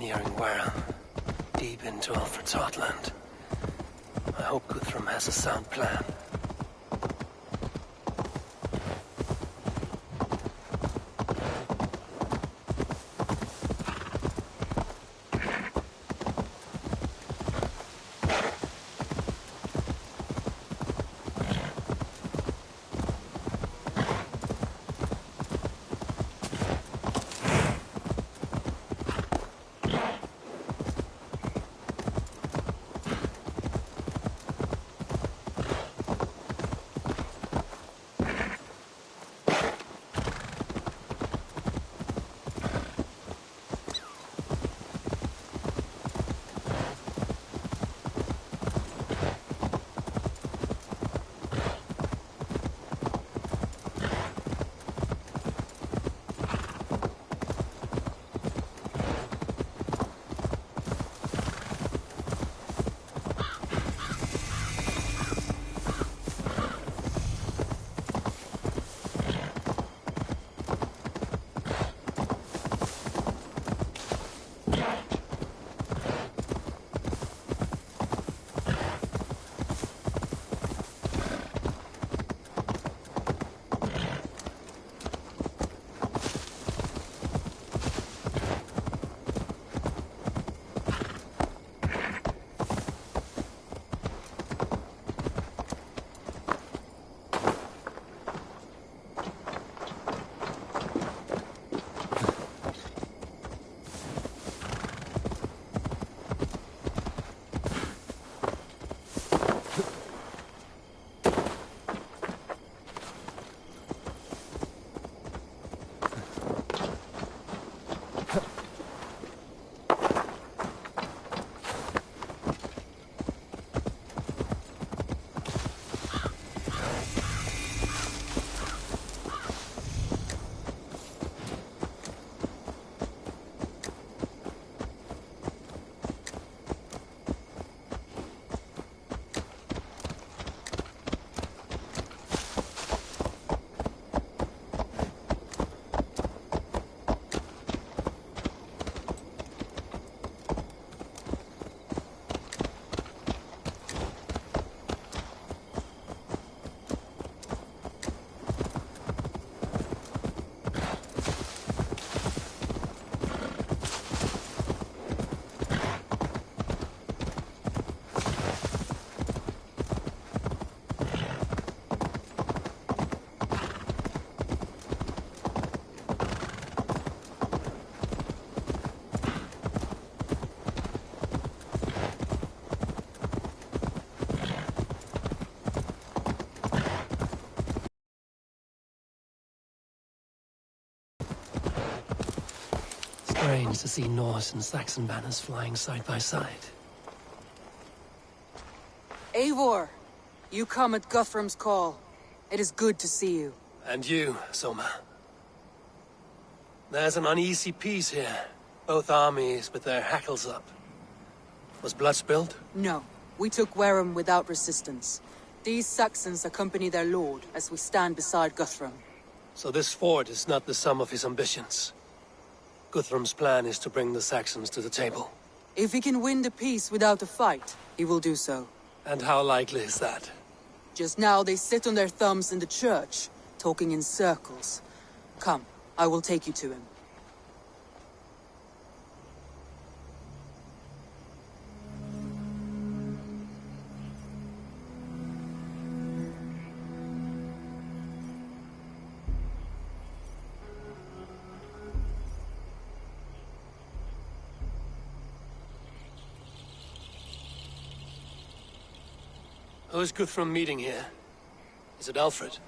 nearing Wareham, deep into Alfred's heartland. I hope Guthrum has a sound plan. Strange to see Norse and Saxon banners flying side by side. Eivor, you come at Guthrum's call. It is good to see you. And you, Soma. There's an uneasy peace here. Both armies with their hackles up. Was blood spilled? No. We took Wareham without resistance. These Saxons accompany their lord as we stand beside Guthrum. So this fort is not the sum of his ambitions. Guthrum's plan is to bring the Saxons to the table. If he can win the peace without a fight, he will do so. And how likely is that? Just now they sit on their thumbs in the church, talking in circles. Come, I will take you to him. Who is Guthrum meeting here? Is it Alfred?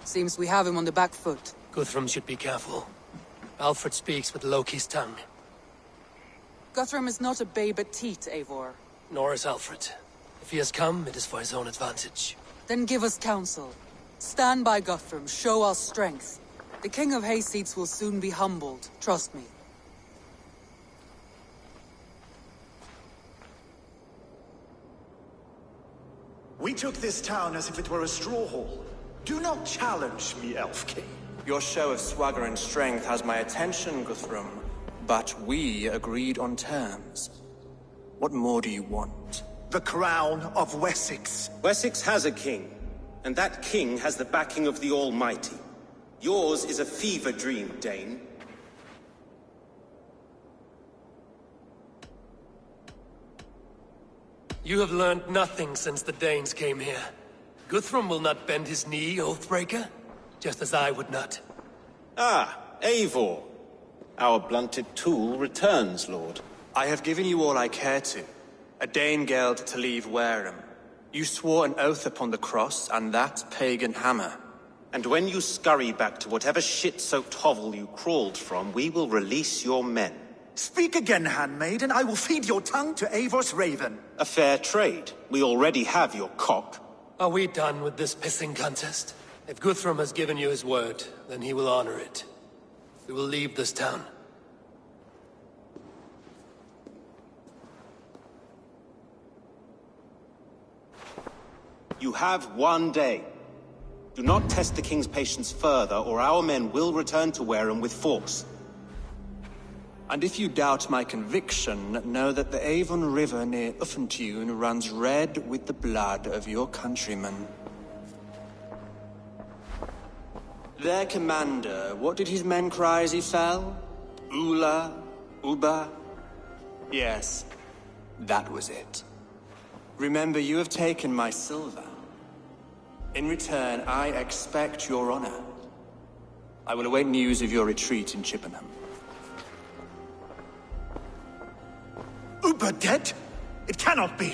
Seems we have him on the back foot. Guthrum should be careful. Alfred speaks with Loki's tongue. Guthrum is not a babe at teat, Eivor. Nor is Alfred. If he has come, it is for his own advantage. Then give us counsel. Stand by Guthrum, show our strength. The King of Hayseeds will soon be humbled, trust me. We took this town as if it were a straw hall. Do not challenge me, Elf King. Your show of swagger and strength has my attention, Guthrum. But we agreed on terms. What more do you want? The crown of Wessex. Wessex has a king, and that king has the backing of the Almighty. Yours is a fever dream, Dane. You have learned nothing since the Danes came here. Guthrum will not bend his knee, Oathbreaker, just as I would not. Ah, Eivor. Our blunted tool returns, Lord. I have given you all I care to. A Danegeld to leave Wareham. You swore an oath upon the cross, and that pagan hammer. And when you scurry back to whatever shit-soaked hovel you crawled from, we will release your men. Speak again, handmaid, and I will feed your tongue to Eivor's raven. A fair trade. We already have your cock. Are we done with this pissing contest? If Guthrum has given you his word, then he will honor it. We will leave this town. You have one day. Do not test the king's patience further, or our men will return to Wareham with force. And if you doubt my conviction, know that the Avon River near Uffentune runs red with the blood of your countrymen. Their commander, what did his men cry as he fell? Ula? Uba? Yes, that was it. Remember, you have taken my silver. In return, I expect your honor. I will await news of your retreat in Chippenham. Uber dead? It cannot be.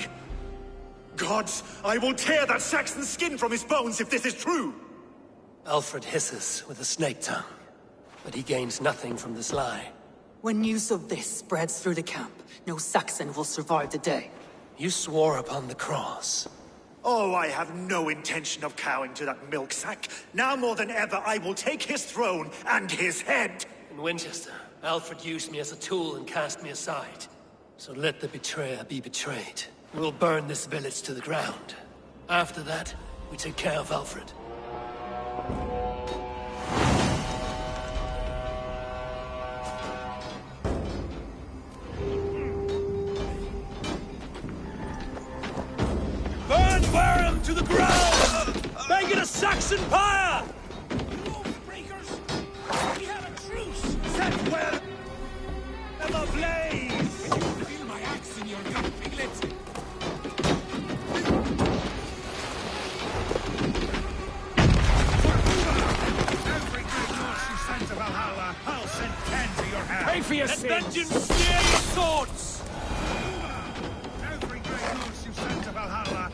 Gods, I will tear that Saxon's skin from his bones if this is true. Alfred hisses with a snake tongue, but he gains nothing from this lie. When news of this spreads through the camp, no Saxon will survive the day. You swore upon the cross. Oh, I have no intention of cowing to that milksack. Now more than ever, I will take his throne and his head. In Winchester, Alfred used me as a tool and cast me aside. So let the betrayer be betrayed. We'll burn this village to the ground. After that, we take care of Alfred. Burn Wareham to the ground! Make it a Saxon pyre! Breakers! We have a truce! Set Wareham ablaze! Feel my axe in your gut, piglet! Every great horse you sent to Valhalla, I'll send 10 to your house! Pay for your sins! Let vengeance steer your swords! Every great horse you sent to Valhalla,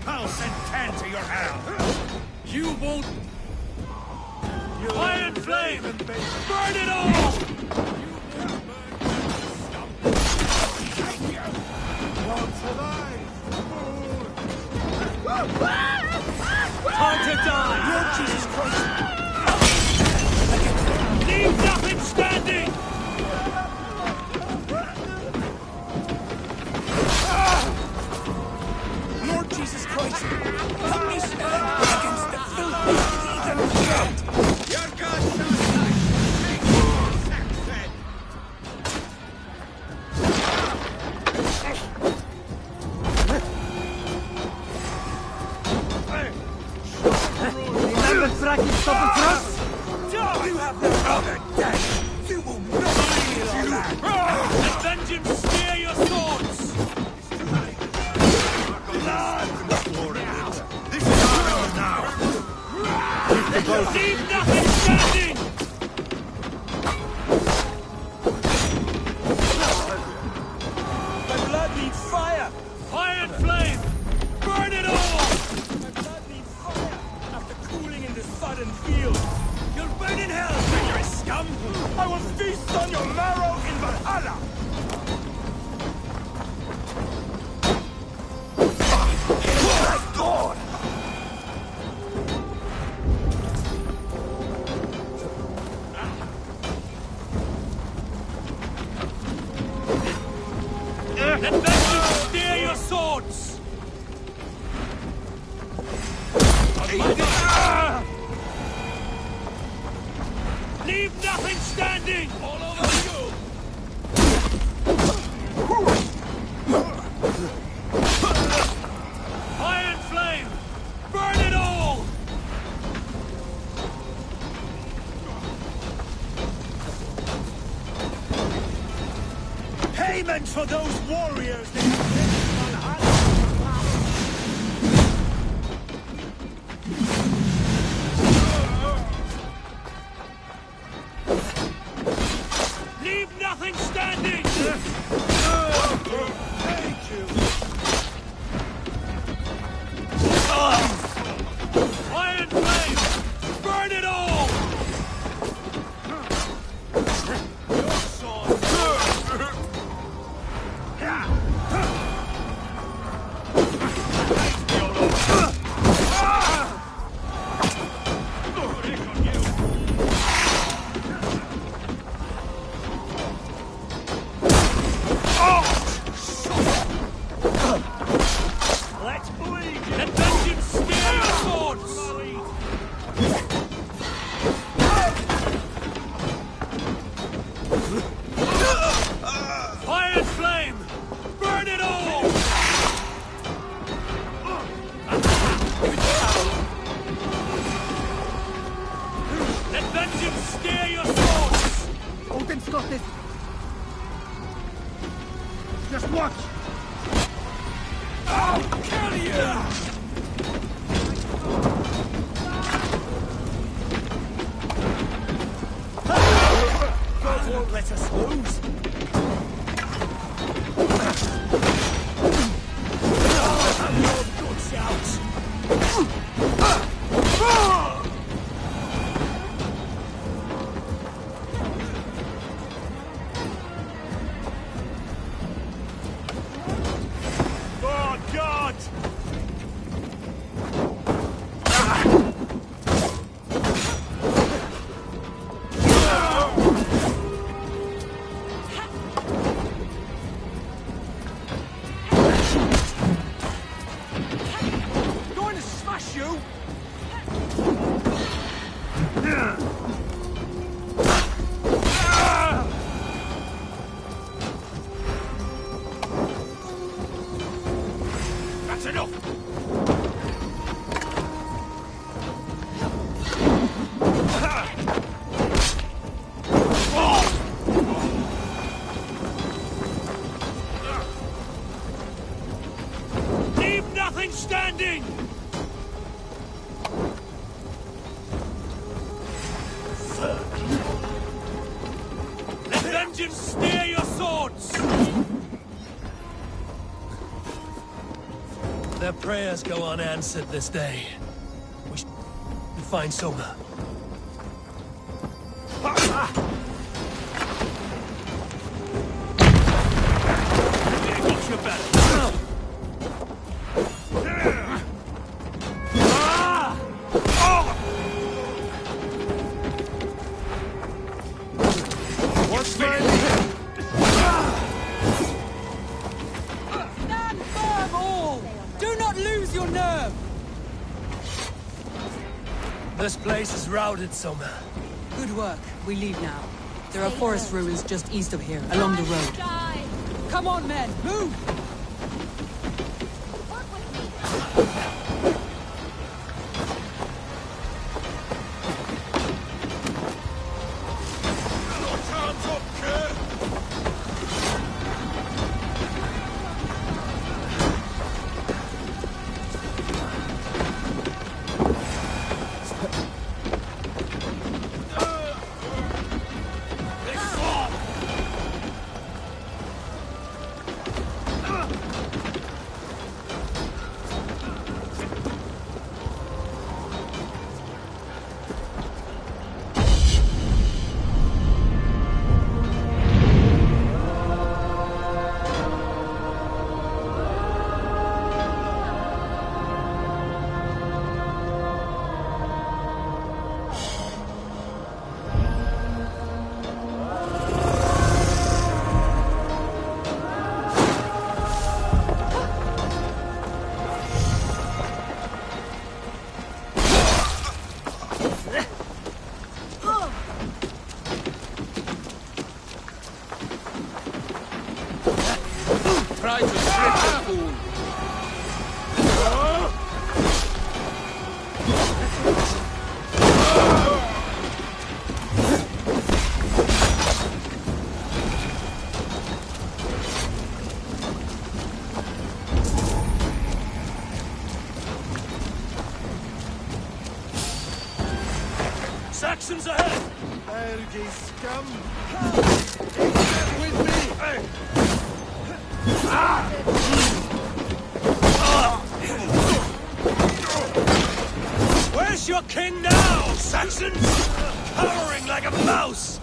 I'll send 10 to your house! You won't... Iron flame! Burn it all! Time to die! Lord Jesus Christ! Leave nothing standing! Lord Jesus Christ! Let me stand against the filthy heathen blood! Your God shall die! Take more sack Remember Fraki stop the thrust? You have no other day! You will not feel that! Let vengeance steer your swords! This is our hour now! Leave nothing standing! My blood needs fire! Iron flame! Burn it all! My blood needs fire! After cooling in this sodden field! You'll burn in hell, traitorous scum! I will feast on your marrow in Valhalla! God! Let vengeance steer your swords! nothing standing! All over you! Iron flame! Burn it all! Payment for those warriors that have lived on Valhalla! Leave nothing standing! Thank you! Iron flame! Burn it all! Your sword! Let's bleed! Let vengeance spear your swords! Iron flame! Burn it all! Let vengeance steer your swords! Odin's got this! Just watch! I'll kill you! God won't let us lose! Good shout! Oh, God! Going to smash you! That's enough! Leave nothing standing! Let vengeance steer your swords! Their prayers go unanswered this day. We should find Soma. There got your battle. What's my Stand firm, all! Do not lose your nerve! This place is routed, Soma. Good work. We leave now. There are forest ruins just east of here, along the road. Come on, men! Move! Time's up, Kurt! This fall! Saxons ahead! Ergi scum! With me! Where's your king now, Saxons? Cowering like a mouse!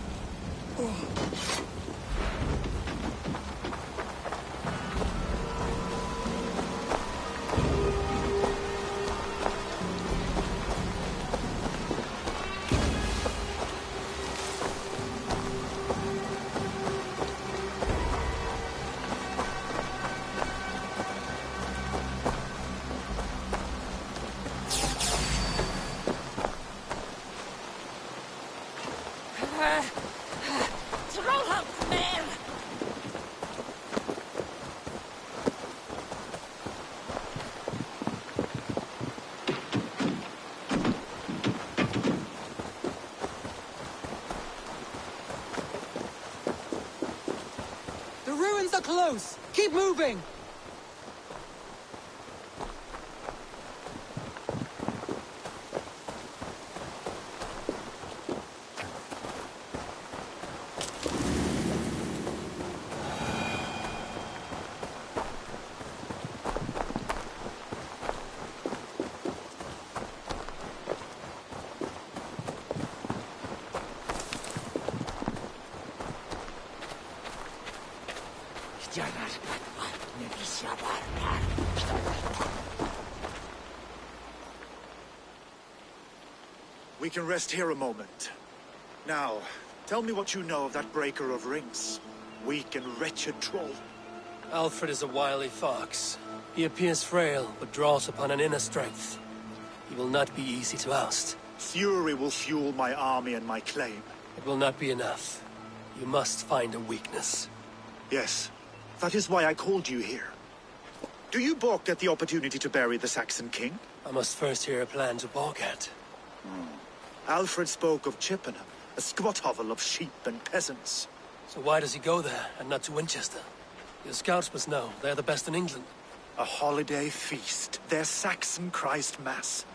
The ruins are close! Keep moving! We can rest here a moment. Now, tell me what you know of that breaker of rings. Weak and wretched troll. Alfred is a wily fox. He appears frail, but draws upon an inner strength. He will not be easy to oust. Fury will fuel my army and my claim. It will not be enough. You must find a weakness. Yes, that is why I called you here. Do you balk at the opportunity to bury the Saxon king? I must first hear a plan to balk at. Alfred spoke of Chippenham, a squat hovel of sheep and peasants. So why does he go there, and not to Winchester? Your scouts must know. They're the best in England. A holiday feast, their Saxon Christ Mass.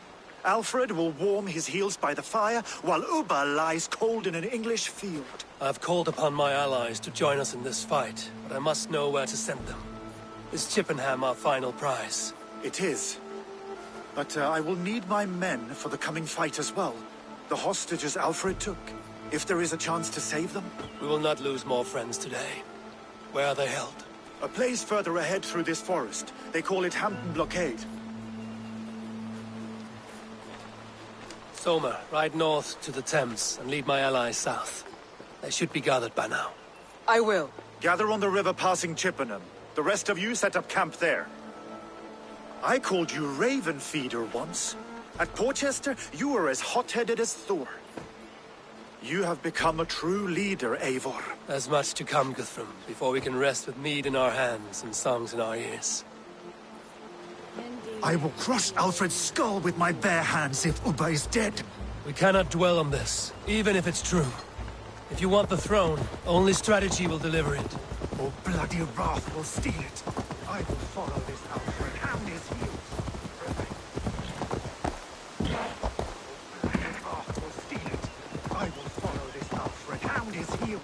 Alfred will warm his heels by the fire, while Ubba lies cold in an English field. I've called upon my allies to join us in this fight, but I must know where to send them. Is Chippenham our final prize? It is. But I will need my men for the coming fight as well. The hostages Alfred took. If there is a chance to save them. We will not lose more friends today. Where are they held? A place further ahead through this forest. They call it Hampton Blockade. Soma, ride north to the Thames and lead my allies south. They should be gathered by now. I will. Gather on the river passing Chippenham. The rest of you set up camp there. I called you Raven Feeder once. At Porchester, you were as hot-headed as Thor. You have become a true leader, Eivor. There's much to come, Guthrum, before we can rest with mead in our hands and songs in our ears. I will crush Alfred's skull with my bare hands if Ubba is dead. We cannot dwell on this, even if it's true. If you want the throne, only strategy will deliver it. Or bloody wrath will steal it. I will follow this Alfred. Hound his heels. Bloody wrath will steal it. I will follow this Alfred. Hound his heels.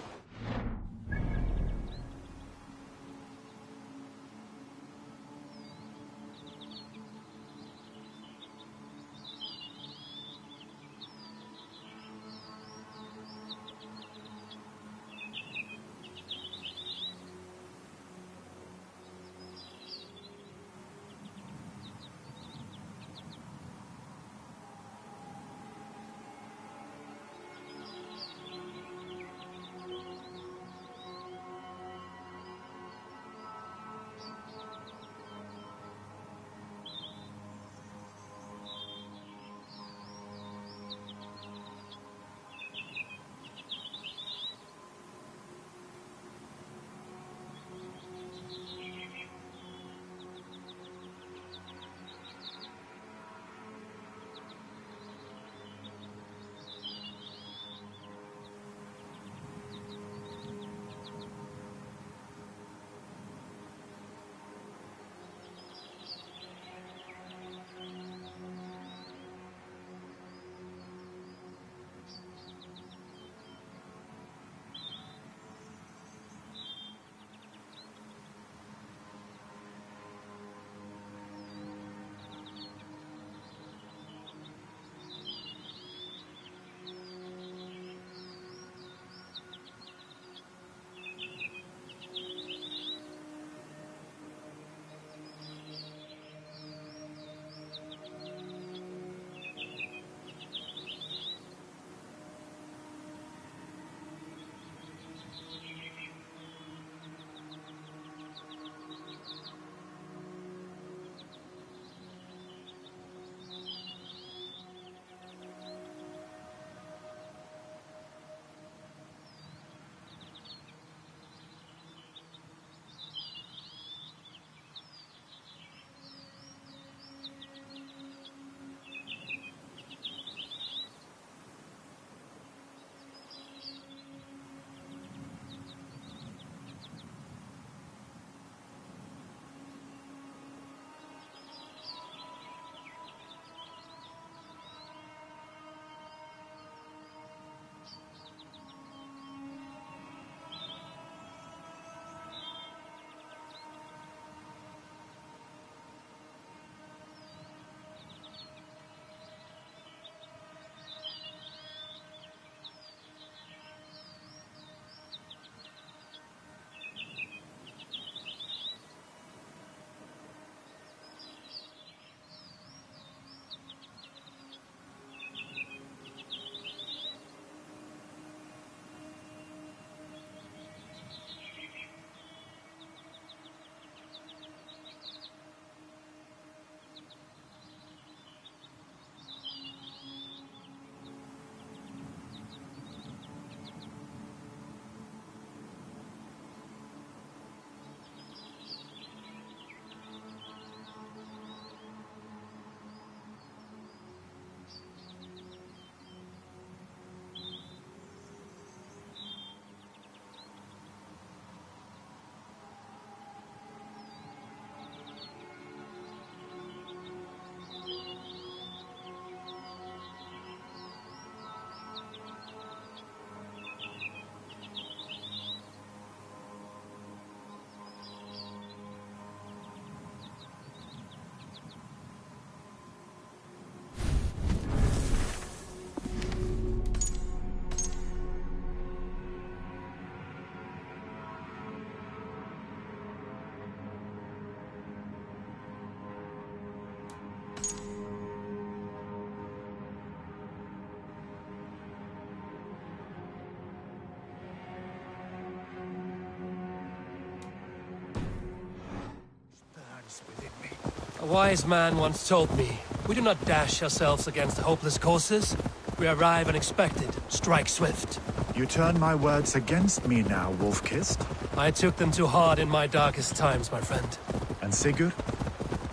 A wise man once told me, we do not dash ourselves against hopeless courses. We arrive unexpected, strike swift. You turn my words against me now, Wolf-Kissed. I took them too hard in my darkest times, my friend. And Sigurd?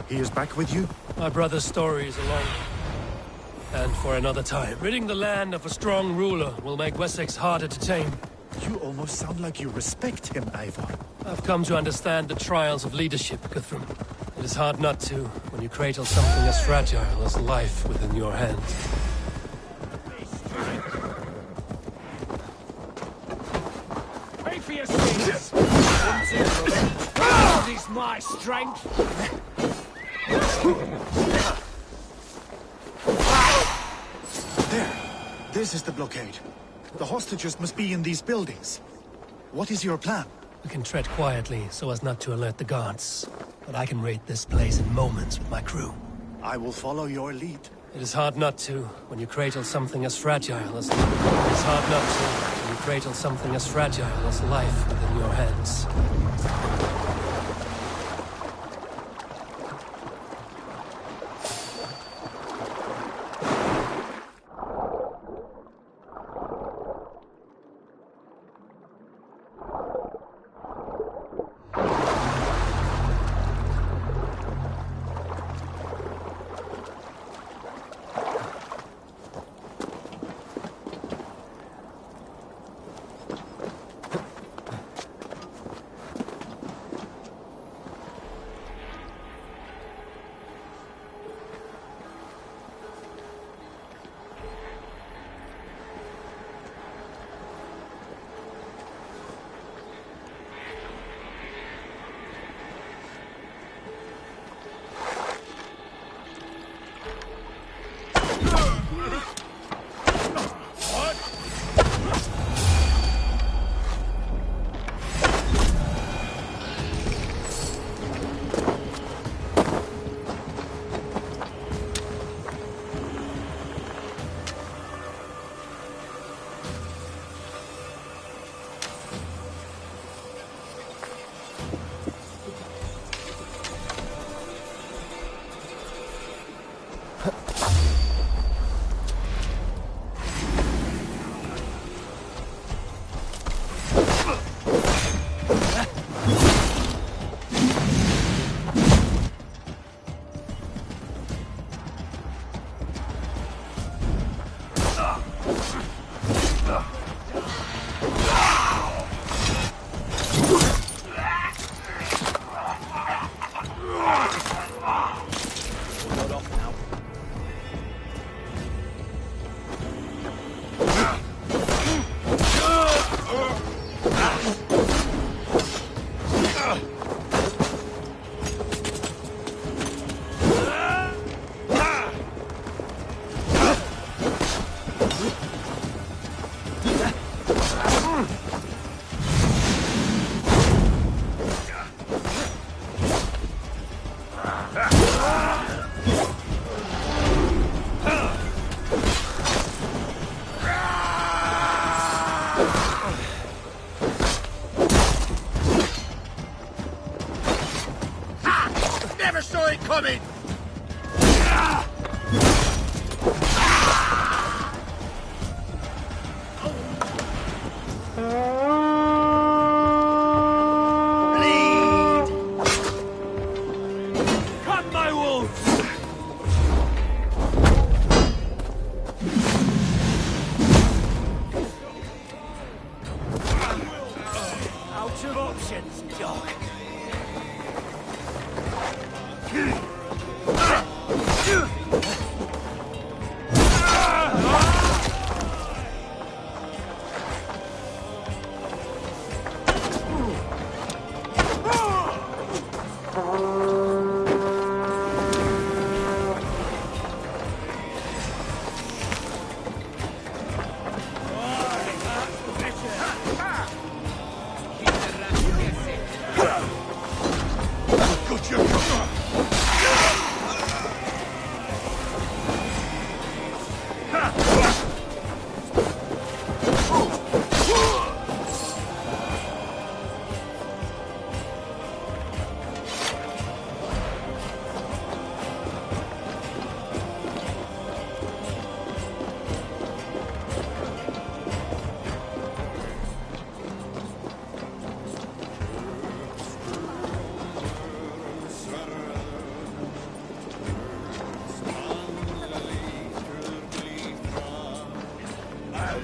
He is back with you? My brother's story is a long one. And for another time. Ridding the land of a strong ruler will make Wessex harder to tame. You almost sound like you respect him, Eivor. I've come to understand the trials of leadership, Guthrum. It is hard not to, when you cradle something as fragile as life within your hands. Pay for your sins! This is my strength! There. This is the blockade. The hostages must be in these buildings. What is your plan? We can tread quietly so as not to alert the guards. But I can raid this place in moments with my crew. I will follow your lead. It is hard not to, when you cradle something as fragile as... It is hard not to, when you cradle something as fragile as life within your hands.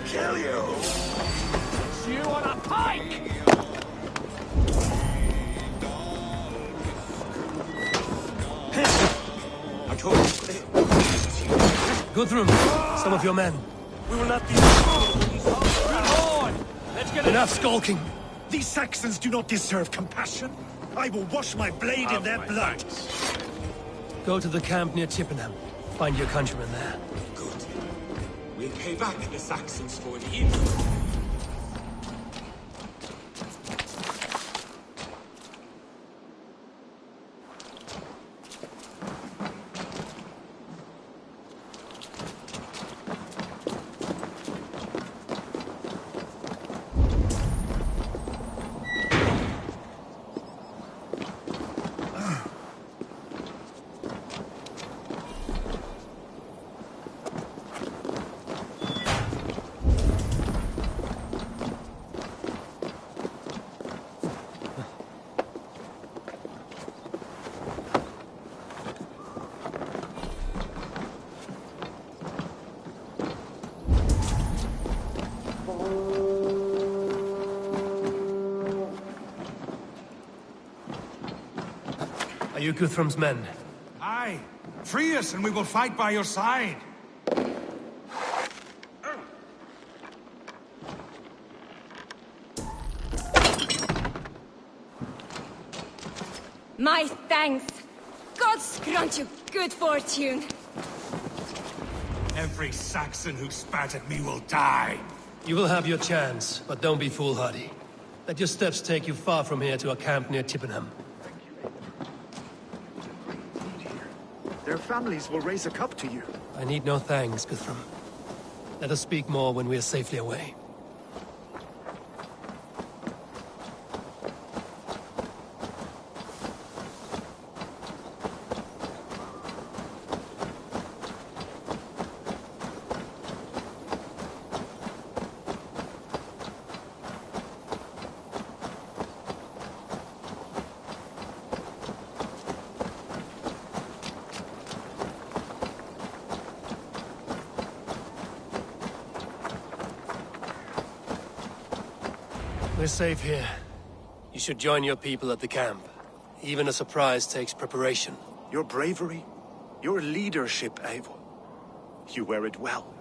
kill you! It's you on a pike! I told you. Guthrum, some of your men. We will not be... Good lord! Let's get Enough skulking. These Saxons do not deserve compassion. I will wash my blade in their blood. Go to the camp near Chippenham. Find your countrymen there. Good. We'll pay back the Saxons for the insult. Are you Guthrum's men? Aye. Free us and we will fight by your side. My thanks. God grant you good fortune. Every Saxon who spat at me will die. You will have your chance, but don't be foolhardy. Let your steps take you far from here to a camp near Chippenham. Their families will raise a cup to you. I need no thanks, Guthrum. Let us speak more when we are safely away. We're safe here. You should join your people at the camp. Even a surprise takes preparation. Your bravery, your leadership, Eivor. You wear it well.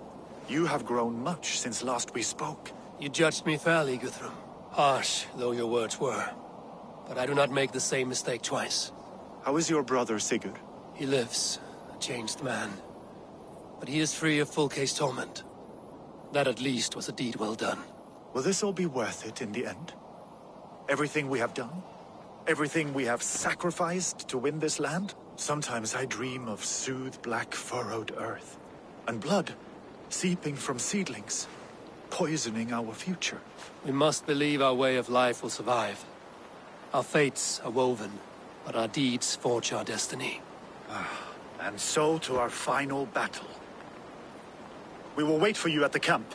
You have grown much since last we spoke. You judged me fairly, Guthrum. Harsh though your words were. But I do not make the same mistake twice. How is your brother, Sigurd? He lives, a changed man. But he is free of Fulke's torment. That at least was a deed well done. Will this all be worth it in the end? Everything we have done? Everything we have sacrificed to win this land? Sometimes I dream of soothed black furrowed earth. And blood seeping from seedlings, poisoning our future. We must believe our way of life will survive. Our fates are woven, but our deeds forge our destiny. And so to our final battle. We will wait for you at the camp.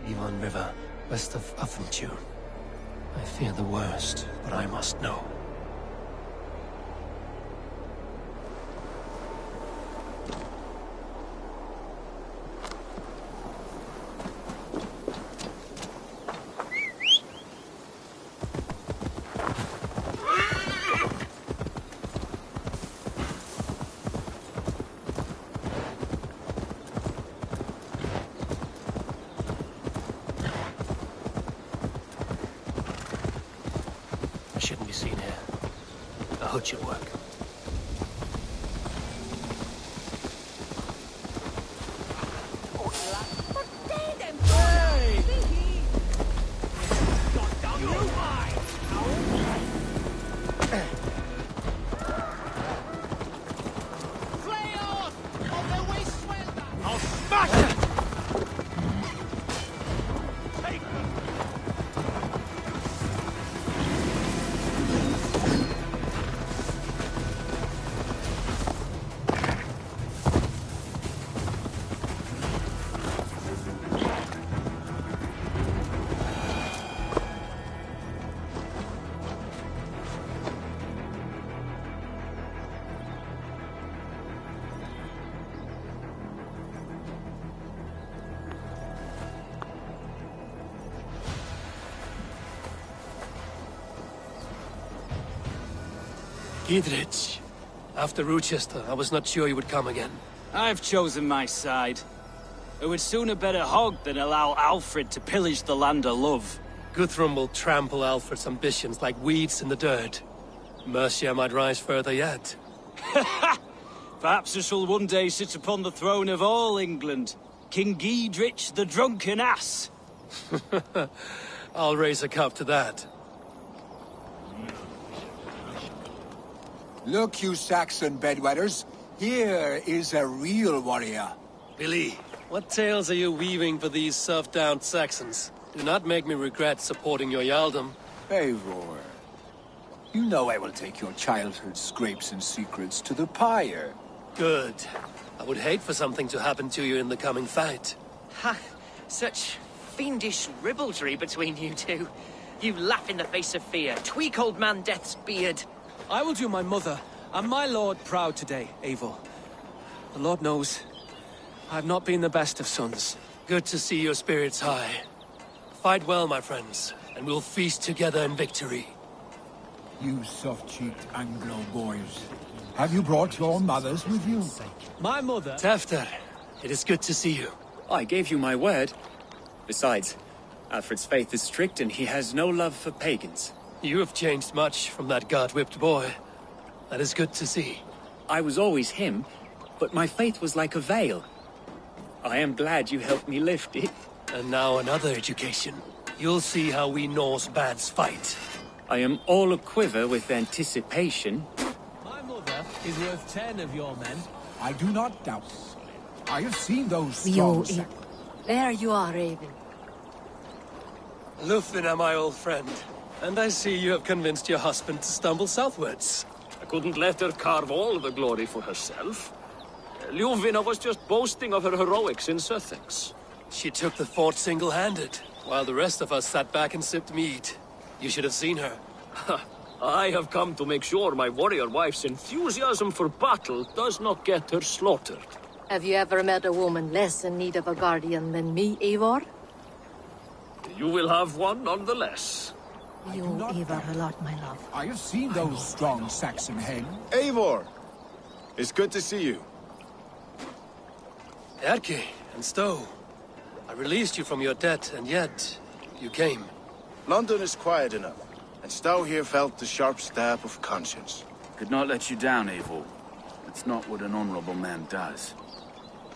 Yvonne River, west of Uffenture. I fear the worst, but I must know. Shouldn't be seen here. A hood should work. I'll smash it! Gidrich. After Rochester, I was not sure you would come again. I've chosen my side. I would sooner bet a hog than allow Alfred to pillage the land of love. Guthrum will trample Alfred's ambitions like weeds in the dirt. Mercia might rise further yet. Perhaps I shall one day sit upon the throne of all England. King Gidrich the drunken ass. I'll raise a cup to that. Look, you Saxon bedwetters. Here is a real warrior. Billy, what tales are you weaving for these serf-down Saxons? Do not make me regret supporting your Jarldom. Eivor, you know I will take your childhood scrapes and secrets to the pyre. Good. I would hate for something to happen to you in the coming fight. Ha! Such fiendish ribaldry between you two. You laugh in the face of fear, tweak old man Death's beard. I will do my mother and my lord proud today, Eivor. The Lord knows, I have not been the best of sons. Good to see your spirits high. Fight well, my friends, and we'll feast together in victory. You soft-cheeked Anglo boys. Have you brought your mothers with you? My mother... Tefter, it is good to see you. I gave you my word. Besides, Alfred's faith is strict and he has no love for pagans. You have changed much from that God-whipped boy. That is good to see. I was always him, but my faith was like a veil. I am glad you helped me lift it. And now another education. You'll see how we Norse bads fight. I am all a-quiver with anticipation. My mother is worth 10 of your men. I do not doubt it. I have seen those strong... There you are, Raven. Lufina, my old friend. And I see you have convinced your husband to stumble southwards. I couldn't let her carve all the glory for herself. Ljuvina was just boasting of her heroics in Sussex. She took the fort single-handed, while the rest of us sat back and sipped mead. You should have seen her. I have come to make sure my warrior wife's enthusiasm for battle does not get her slaughtered. Have you ever met a woman less in need of a guardian than me, Eivor? You will have one nonetheless. You owe Eivor a lot, my love. I have seen those strong Saxon men. Eivor! It's good to see you. Erke and Stowe. I released you from your debt, and yet you came. London is quiet enough, and Stowe here felt the sharp stab of conscience. Could not let you down, Eivor. It's not what an honorable man does.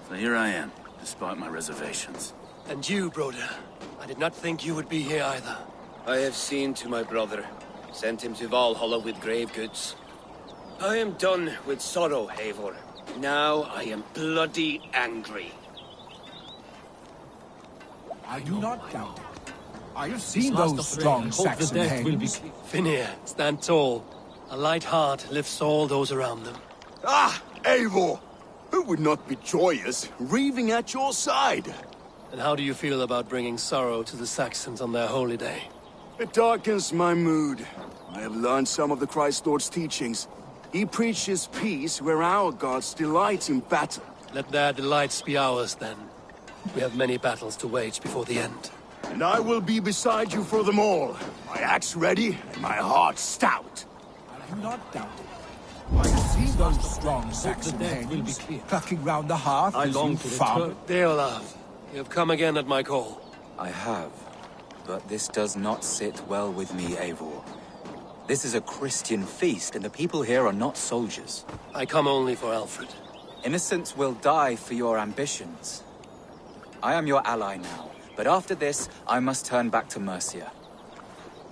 So here I am, despite my reservations. And you, Broder. I did not think you would be here either. I have seen to my brother, sent him to Valhalla with grave goods. I am done with sorrow, Eivor. Now I am bloody angry. I do not doubt it. I have seen those strong Saxon hands. Finir, stand tall. A light heart lifts all those around them. Ah, Eivor! Who would not be joyous, raving at your side? And how do you feel about bringing sorrow to the Saxons on their holy day? It darkens my mood. I have learned some of the Christ Lord's teachings. He preaches peace where our gods delight in battle. Let their delights be ours, then. We have many battles to wage before the end. And I will be beside you for them all. My axe ready, and my heart stout. I'm not doubting. I see those strong Saxon hands clucking round the hearth. I long to return. Deolaf, you have come again at my call. I have, but this does not sit well with me, Eivor. This is a Christian feast, and the people here are not soldiers. I come only for Alfred. Innocents will die for your ambitions. I am your ally now, but after this, I must turn back to Mercia.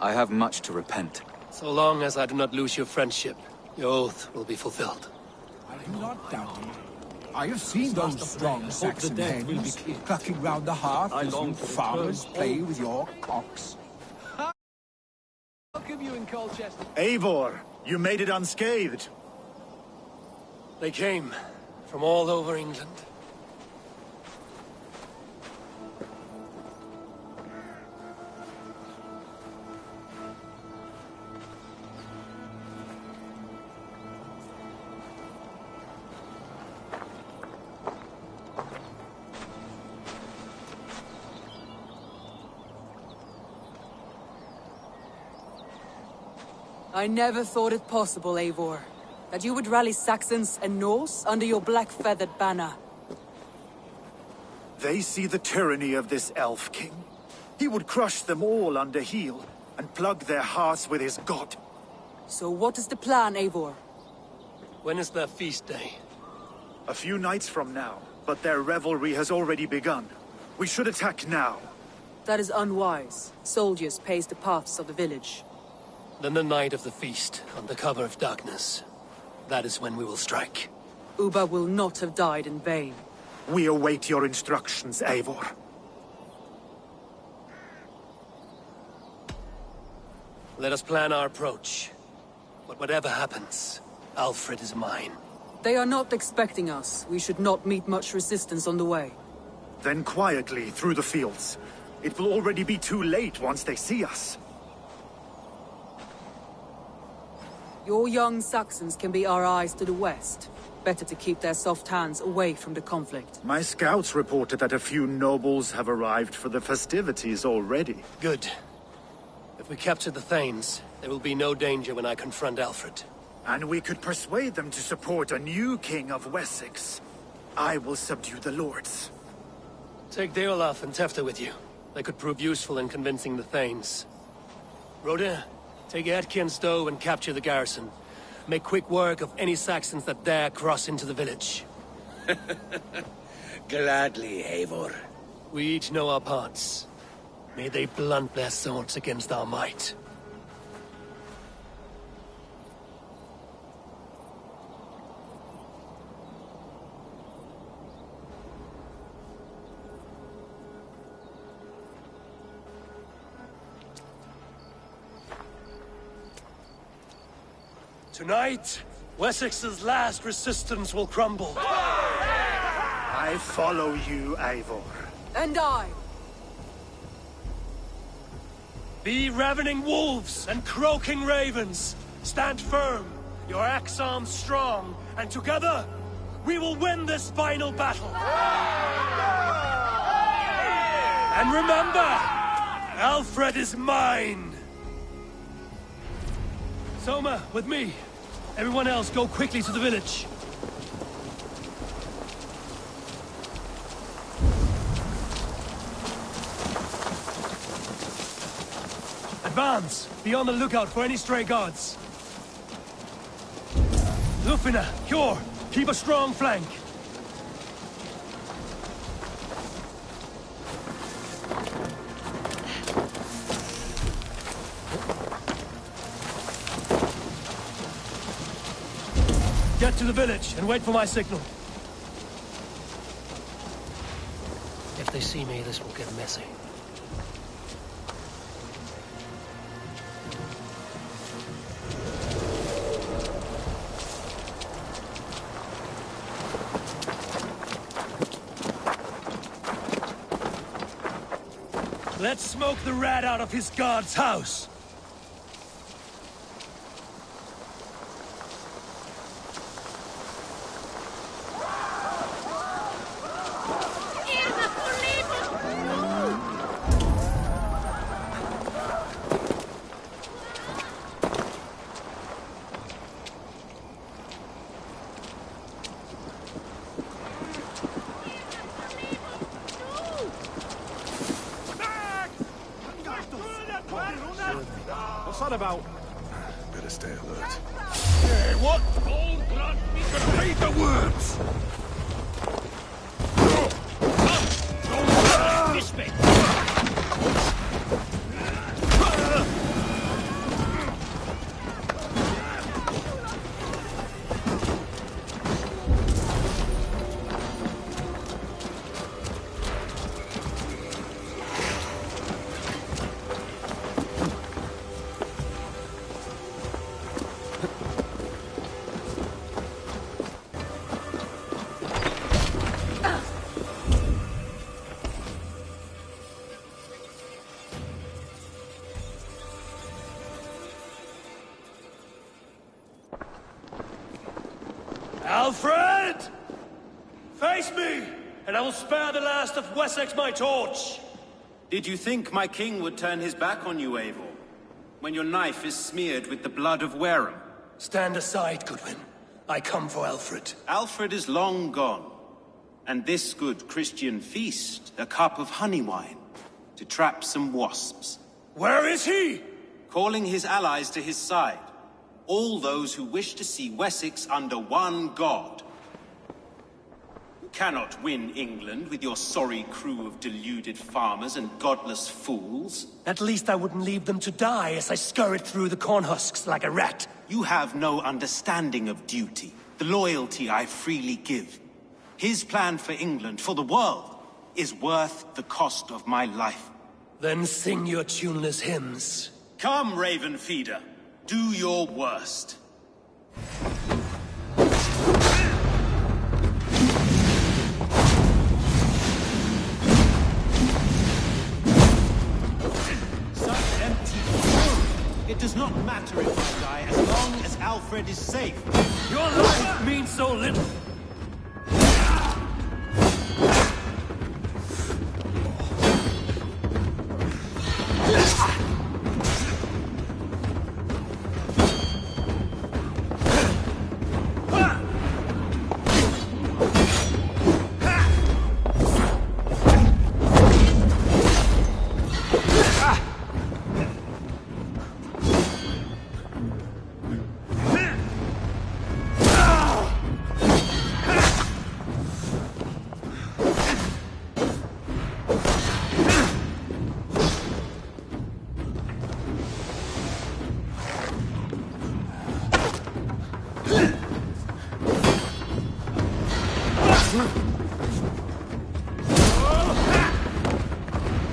I have much to repent. So long as I do not lose your friendship, your oath will be fulfilled. I'm not doubting. I have seen those strong Saxon hands clucking round the hearth as you farmers play with your cocks. Welcome you in Colchester. Eivor, you made it unscathed. They came from all over England. I never thought it possible, Eivor, that you would rally Saxons and Norse under your black-feathered banner. They see the tyranny of this elf king. He would crush them all under heel and plug their hearts with his god. So what is the plan, Eivor? When is their feast day? A few nights from now, but their revelry has already begun. We should attack now. That is unwise. Soldiers pace the paths of the village. Then the night of the feast, under cover of darkness. That is when we will strike. Ubba will not have died in vain. We await your instructions, Eivor. Let us plan our approach. But whatever happens, Alfred is mine. They are not expecting us. We should not meet much resistance on the way. Then quietly through the fields. It will already be too late once they see us. Your young Saxons can be our eyes to the west. Better to keep their soft hands away from the conflict. My scouts reported that a few nobles have arrived for the festivities already. Good. If we capture the Thanes, there will be no danger when I confront Alfred. And we could persuade them to support a new king of Wessex. I will subdue the lords. Take Deolaf and Tefta with you. They could prove useful in convincing the Thanes. Rodin, take Aedkin Stowe and capture the garrison. Make quick work of any Saxons that dare cross into the village. Gladly, Eivor. We each know our parts. May they blunt their swords against our might. Tonight, Wessex's last resistance will crumble. I follow you, Eivor. And I. Be ravening wolves and croaking ravens. Stand firm, your axe arms strong, and together, we will win this final battle. And remember, Alfred is mine. Soma, with me. Everyone else, go quickly to the village. Advance! Be on the lookout for any stray guards. Lufina, Hjor, keep a strong flank. Get to the village and wait for my signal. If they see me, this will get messy. Let's smoke the rat out of his god's house! What's that about? Better stay alert. Hey, what? Old blood, we can read the words! This way! Alfred! Face me, and I will spare the last of Wessex my torch! Did you think my king would turn his back on you, Eivor? When your knife is smeared with the blood of Wareham? Stand aside, Goodwin. I come for Alfred. Alfred is long gone. And this good Christian feast, a cup of honey wine, to trap some wasps. Where is he? Calling his allies to his side. All those who wish to see Wessex under one god. You cannot win England with your sorry crew of deluded farmers and godless fools. At least I wouldn't leave them to die as I scurried through the corn husks like a rat. You have no understanding of duty, the loyalty I freely give. His plan for England, for the world, is worth the cost of my life. Then sing your tuneless hymns. Come, Raven Feeder. Do your worst. Such empty food. It does not matter if I die as long as Alfred is safe. Your life means so little.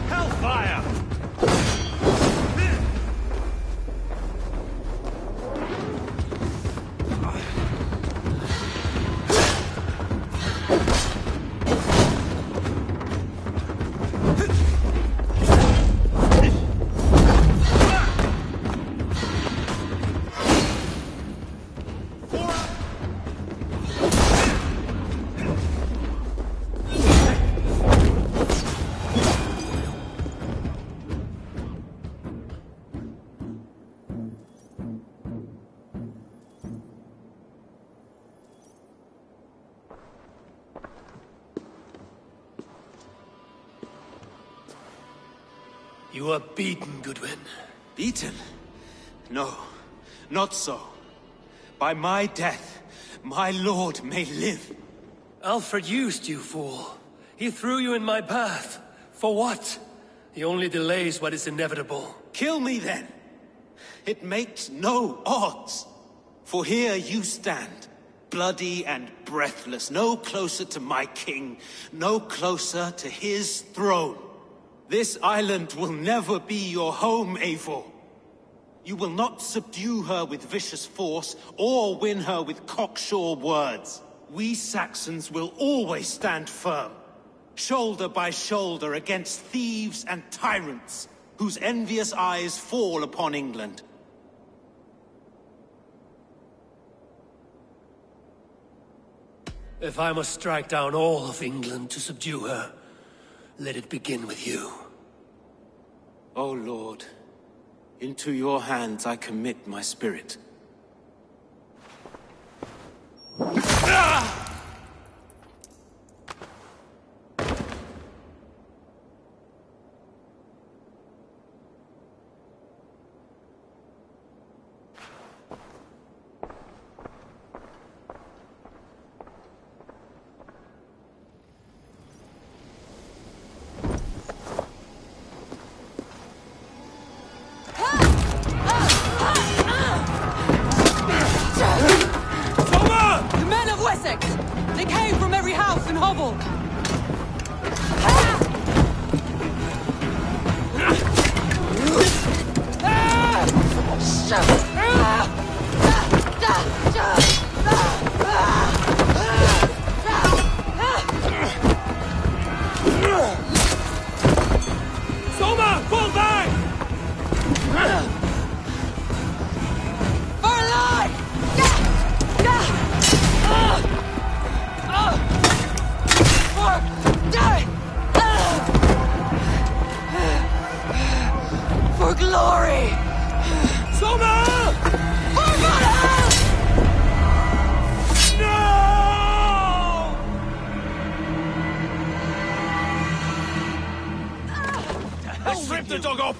Hellfire! You are beaten, Goodwin. Beaten? No, not so. By my death, my lord may live. Alfred used you, fool. He threw you in my path. For what? He only delays what is inevitable. Kill me then. It makes no odds. For here you stand, bloody and breathless, no closer to my king, no closer to his throne. This island will never be your home, Eivor. You will not subdue her with vicious force, or win her with cocksure words. We Saxons will always stand firm. shoulder by shoulder against thieves and tyrants, whose envious eyes fall upon England. If I must strike down all of England to subdue her, let it begin with you. O Lord, into your hands I commit my spirit. They came from every house and hovel! Soma, fall back! For life! For glory! Soma! For battle! No! Let's rip the dog up!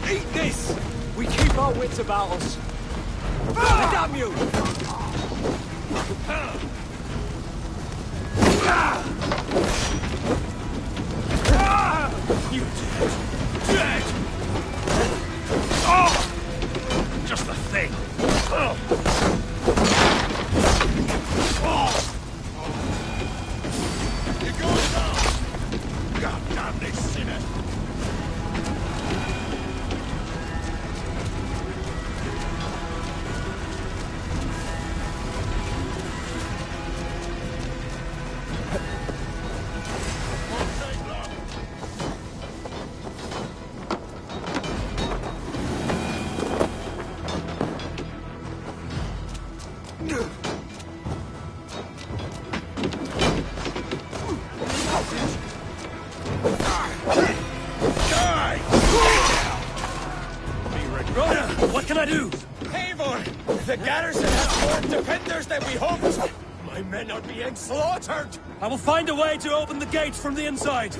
Eat this! We keep our wits about us. Damn you! You dead! Dead! Oh! Just the thing! Oh! You going now? God damn this sinner! Rhoda, what can I do? Eivor! The garrison has more defenders than we hoped! My men are being slaughtered! I will find a way to open the gates from the inside.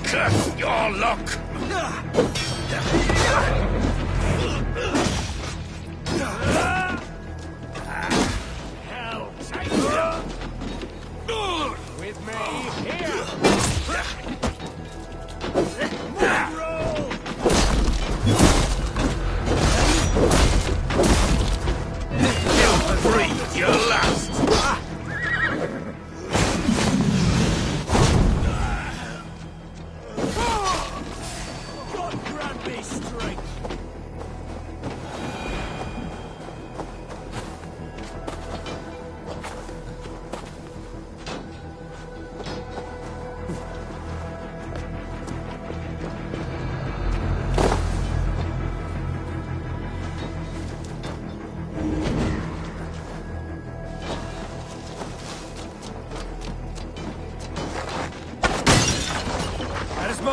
Curse your luck! Hell, take with me here! You'll breathe your last! God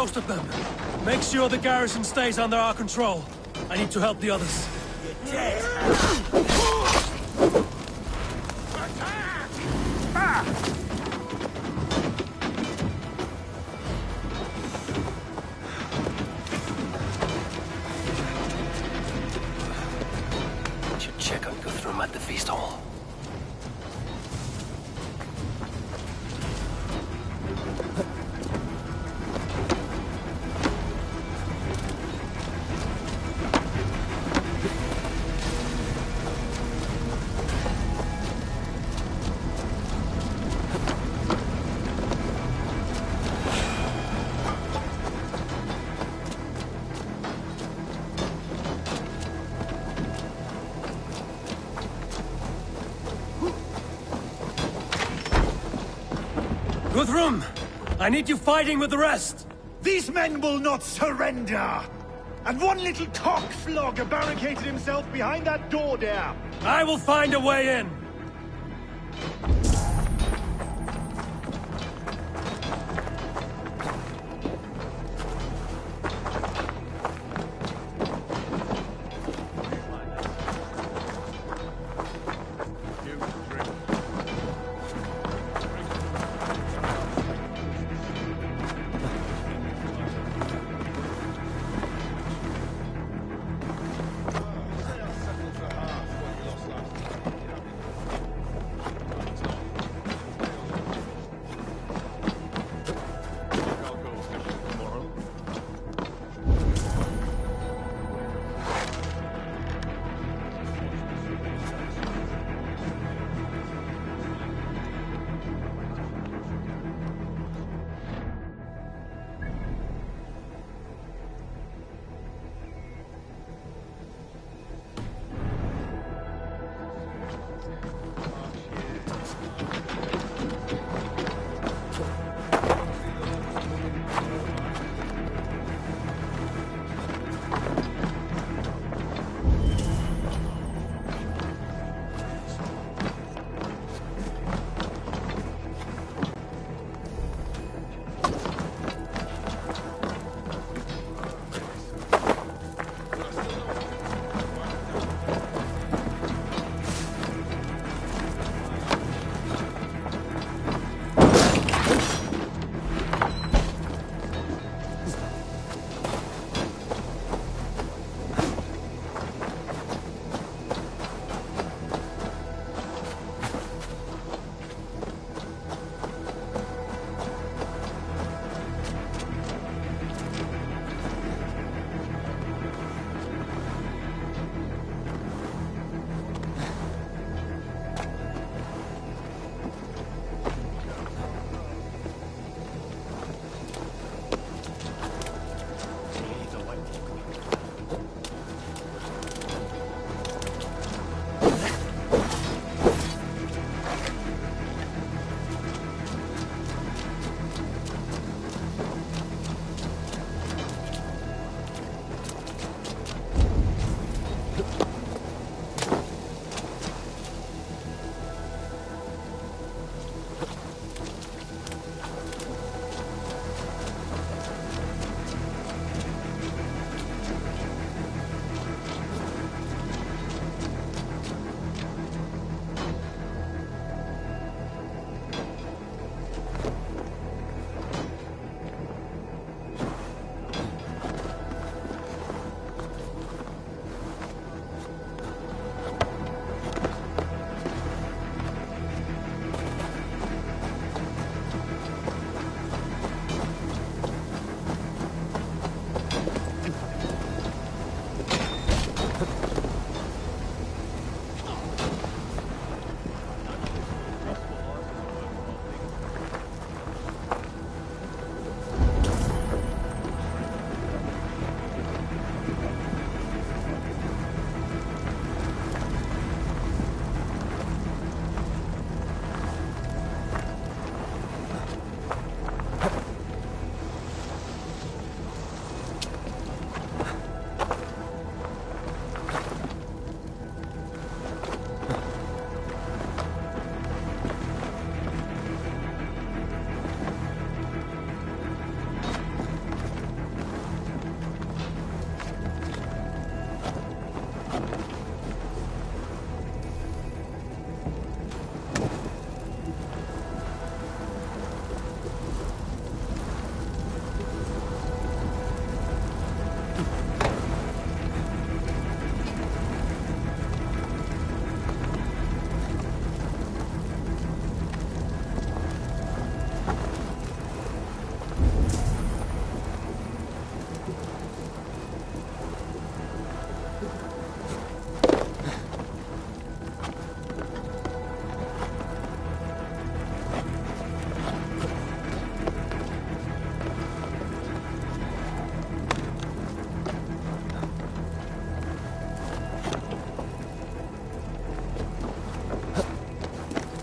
most of them. Make sure the garrison stays under our control. I need to help the others. You're dead. Should check on Guthrum at the feast hall. Guthrum! I need you fighting with the rest! These men will not surrender! And one little cockflogger barricaded himself behind that door there! I will find a way in!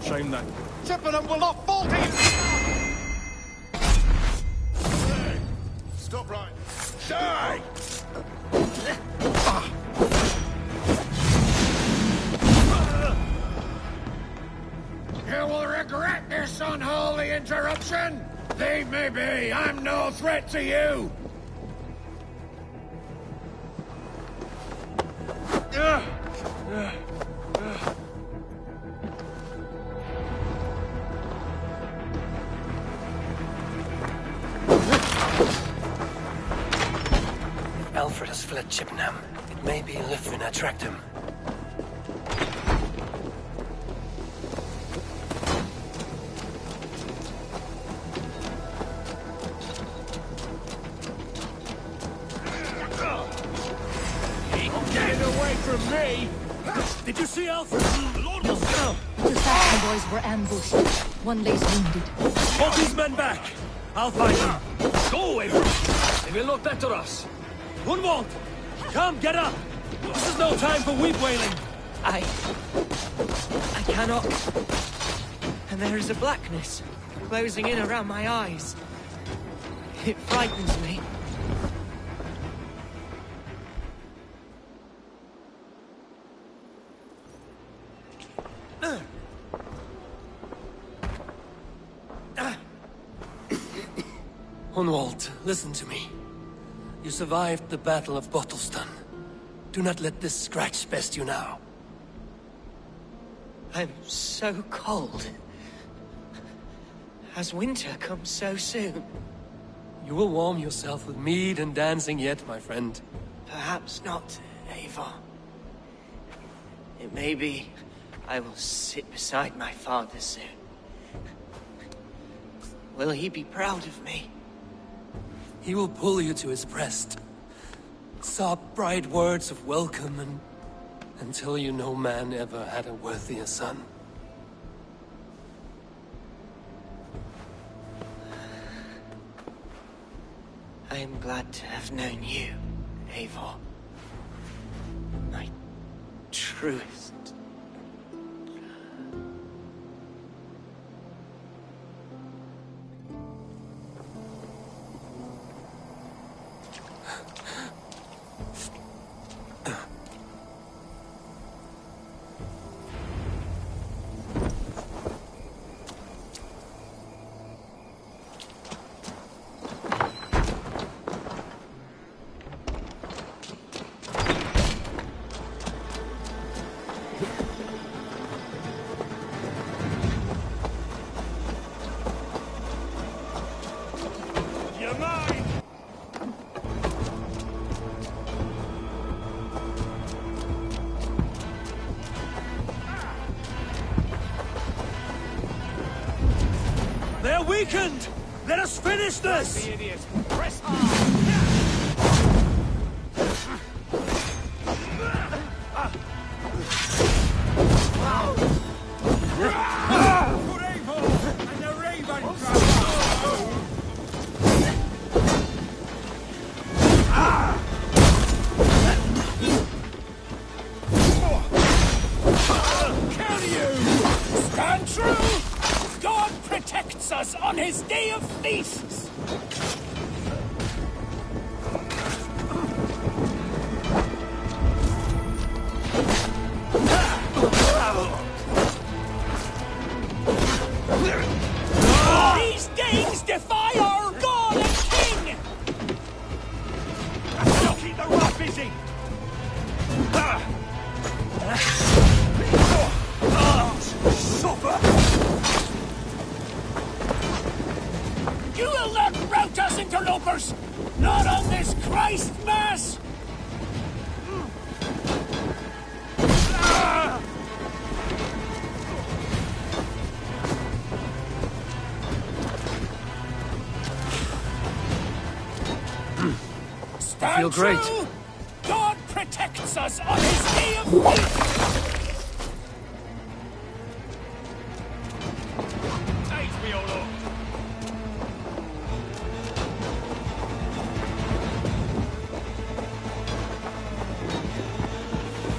Shame that. Chippenham will not fall to you! Stop right. Die! You will regret this unholy interruption! Leave me be! I'm no threat to you! Alfred has fled Chippenham. It may be Lythrin attract him. Get away from me! Did you see Alfred? No. The Saxon boys were ambushed. One lays wounded. Hold these men back! I'll find them. Go away from us! They will not better us! Gunwald! Come, get up! This is no time for weep wailing! I cannot. And there is a blackness closing in around my eyes. It frightens me. Hunwald, listen to me. You survived the Battle of Bottleston. Do not let this scratch best you now. I'm so cold. Has winter come so soon? You will warm yourself with mead and dancing yet, my friend. Perhaps not, Eivor. It may be I will sit beside my father soon. Will he be proud of me? He will pull you to his breast. Sob bright words of welcome and until you no man ever had a worthier son. I am glad to have known you, Eivor. My truest. They're weakened! Let us finish this! Idiot! Press hard! And the Raven Kill you! Stand true! God protects us on his day of feasts! These Danes defy our God and King! Now keep the rock busy! Suffer! You will not rout us, interlopers! Not on this Christ Mass! I feel great. True. God protects us on his day of feast!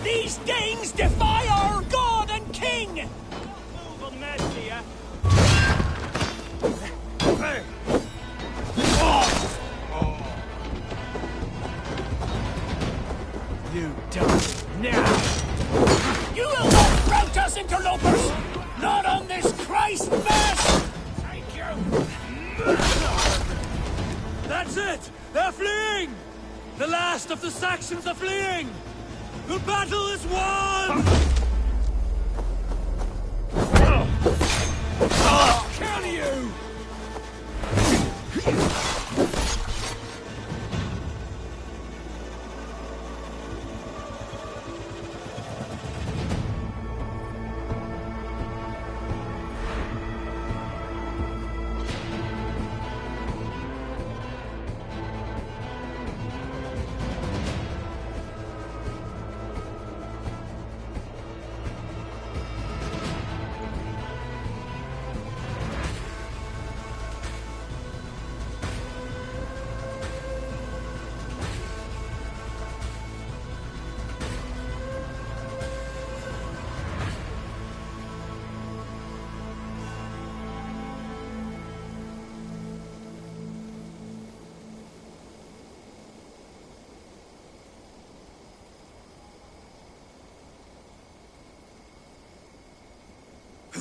These Danes defy our God and King! Move on, men! interlopers! Not on this Christ mess! Thank you! That's it! They're fleeing! The last of the Saxons are fleeing! The battle is won! Kill you!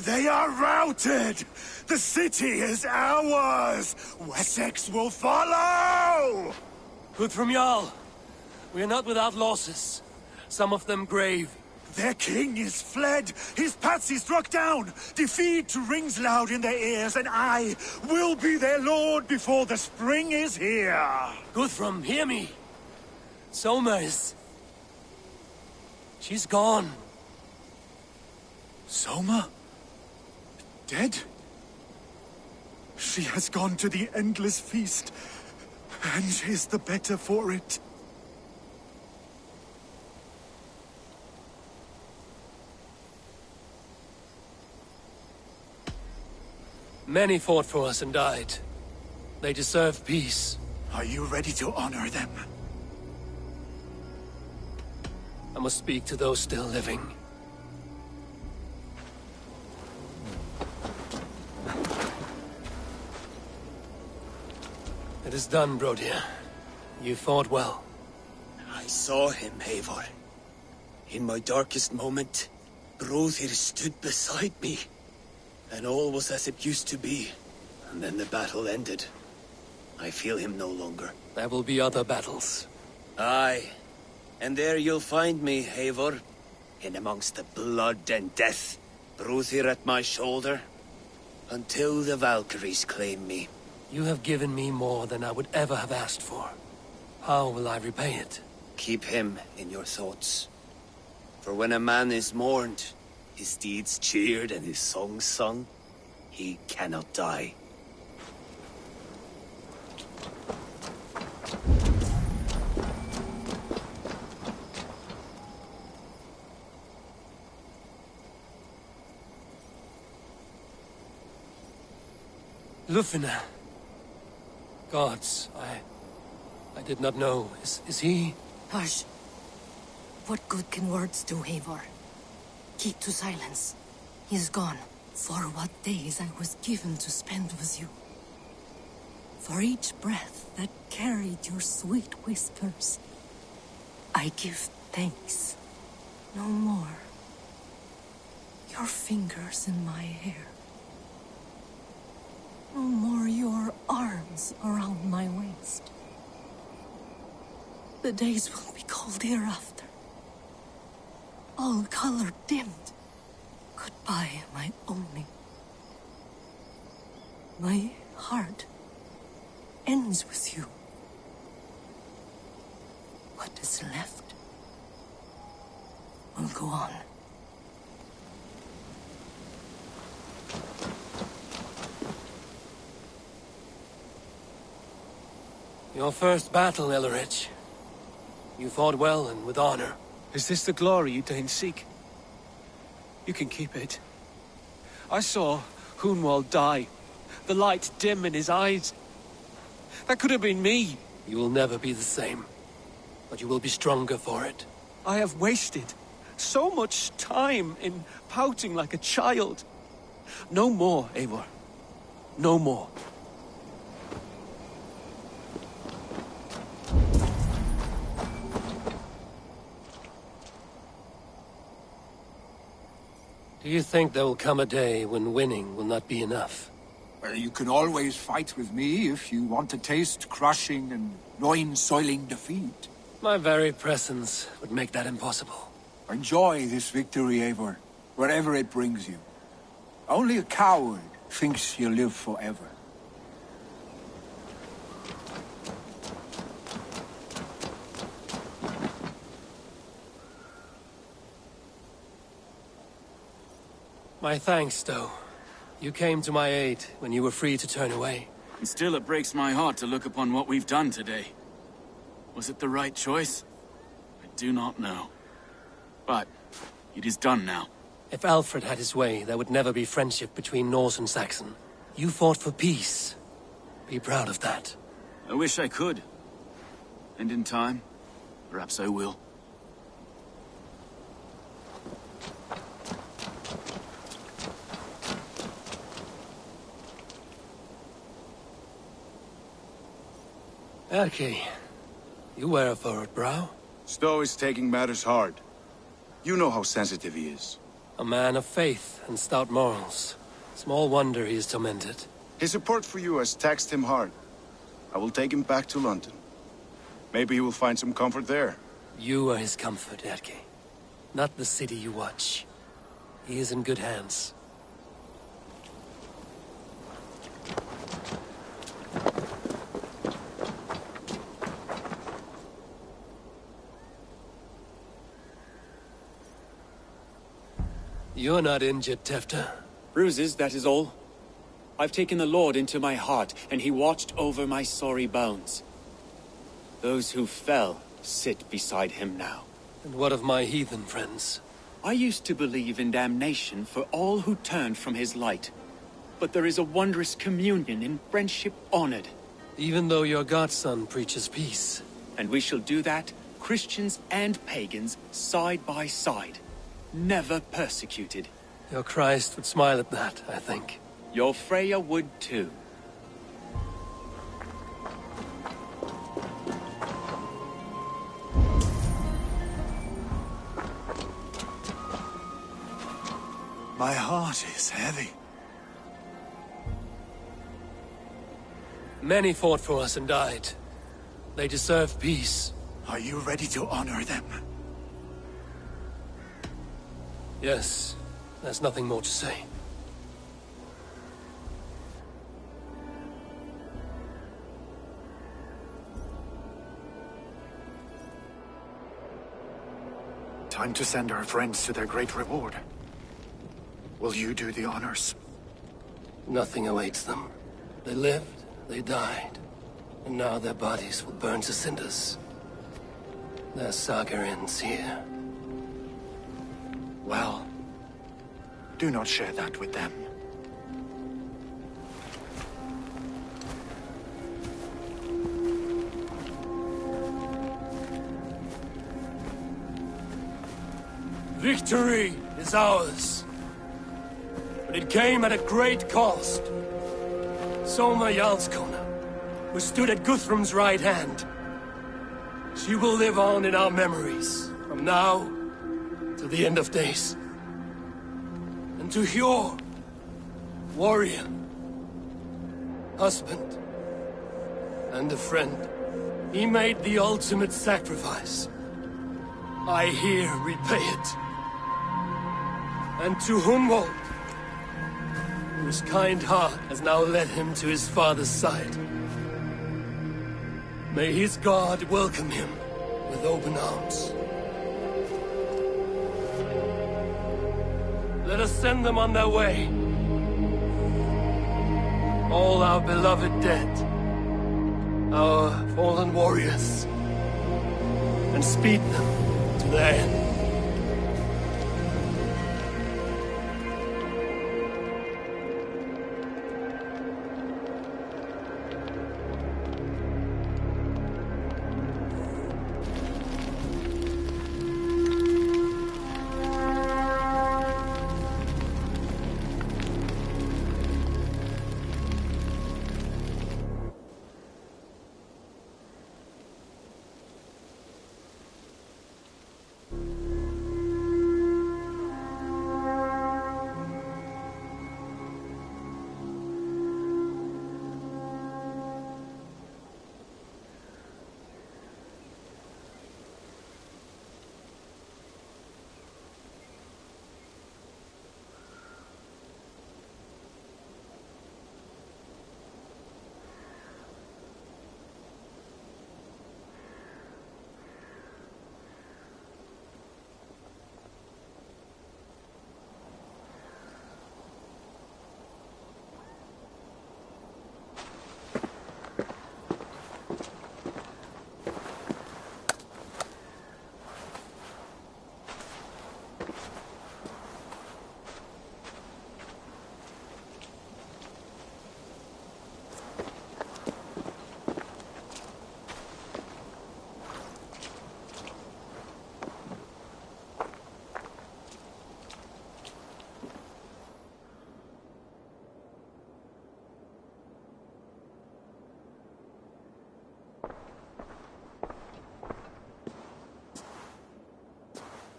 They are routed! The city is ours! Wessex will follow! Guthrum Jarl, we are not without losses. Some of them grave. Their king is fled! His patsy struck down! Defeat rings loud in their ears, and I will be their lord before the spring is here! Guthrum, hear me! Soma is... she's gone. Soma? Dead? She has gone to the endless feast, and is the better for it. Many fought for us and died. They deserve peace. Are you ready to honor them? I must speak to those still living. It is done, Brodir. You fought well. I saw him, Eivor. In my darkest moment, Brodir stood beside me. And all was as it used to be. And then the battle ended. I feel him no longer. There will be other battles. Aye. And there you'll find me, Eivor. In amongst the blood and death. Brodir at my shoulder. Until the Valkyries claim me. You have given me more than I would ever have asked for. How will I repay it? Keep him in your thoughts. For when a man is mourned, his deeds cheered and his songs sung, he cannot die. Lufina. Gods, I did not know. Is he... Hush. What good can words do, Eivor? Keep to silence. He's gone. For what days I was given to spend with you. For each breath that carried your sweet whispers. I give thanks. No more. Your fingers in my hair. No more your arms around my waist. The days will be cold hereafter. All color dimmed. Goodbye, my only. My heart ends with you. What is left will go on. Your first battle, Ellerich. You fought well and with honor. Is this the glory you deign seek? You can keep it. I saw Hunwald die. The light dim in his eyes. That could have been me. You will never be the same. But you will be stronger for it. I have wasted so much time in pouting like a child. No more, Eivor. No more. Do you think there will come a day when winning will not be enough? Well, you can always fight with me if you want to taste crushing and loin-soiling defeat. My very presence would make that impossible. Enjoy this victory, Eivor, wherever it brings you. Only a coward thinks he'll live forever. My thanks, Stowe. You came to my aid when you were free to turn away. And still it breaks my heart to look upon what we've done today. Was it the right choice? I do not know. But it is done now. If Alfred had his way, there would never be friendship between Norse and Saxon. You fought for peace. Be proud of that. I wish I could. And in time, perhaps I will. Erke, you wear a furrowed brow. Stowe is taking matters hard. You know how sensitive he is. A man of faith and stout morals. Small wonder he is tormented. His support for you has taxed him hard. I will take him back to London. Maybe he will find some comfort there. You are his comfort, Erke. Not the city you watch. He is in good hands. You're not injured, Tefta. Bruises, that is all. I've taken the Lord into my heart, and he watched over my sorry bones. Those who fell sit beside him now. And what of my heathen friends? I used to believe in damnation for all who turned from his light. But there is a wondrous communion in friendship honored. Even though your godson preaches peace. And we shall do that, Christians and pagans, side by side. Never persecuted. Your Christ would smile at that, I think. Your Freya would too. My heart is heavy. Many fought for us and died. They deserve peace. Are you ready to honor them? Yes. There's nothing more to say. Time to send our friends to their great reward. Will you do the honors? Nothing awaits them. They lived, they died, and now their bodies will burn to cinders. Their saga ends here. Well, do not share that with them. Victory is ours. But it came at a great cost. Soma Jarlskona, who stood at Guthrum's right hand. She will live on in our memories, from now to the end of days. And to Hjor, warrior, husband, and a friend. He made the ultimate sacrifice. I here repay it. And to Hunwald, whose kind heart has now led him to his father's side. May his God welcome him with open arms. Let us send them on their way. All our beloved dead, our fallen warriors, and speed them to their end.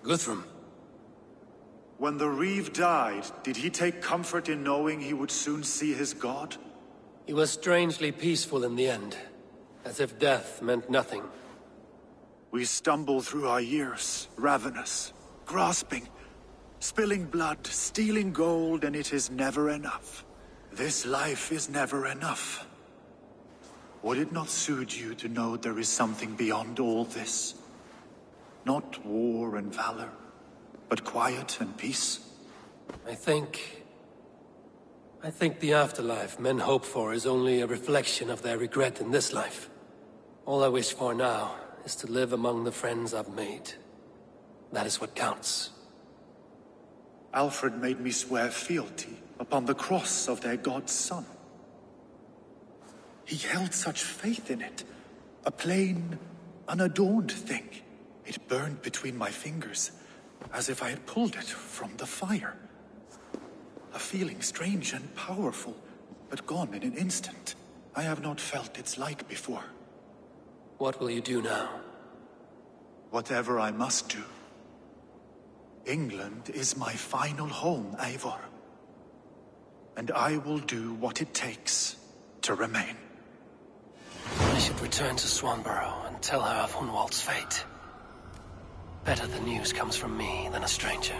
Guthrum. When the Reeve died, did he take comfort in knowing he would soon see his god? He was strangely peaceful in the end, as if death meant nothing. We stumble through our years, ravenous, grasping, spilling blood, stealing gold, and it is never enough. This life is never enough. Would it not soothe you to know there is something beyond all this? Not war and valor, but quiet and peace? I think the afterlife men hope for is only a reflection of their regret in this life. All I wish for now is to live among the friends I've made. That is what counts. Alfred made me swear fealty upon the cross of their god's son. He held such faith in it, a plain, unadorned thing. It burned between my fingers, as if I had pulled it from the fire. A feeling strange and powerful, but gone in an instant. I have not felt its like before. What will you do now? Whatever I must do. England is my final home, Eivor. And I will do what it takes to remain. I should return to Swanborough and tell her of Hunwald's fate. Better the news comes from me than a stranger.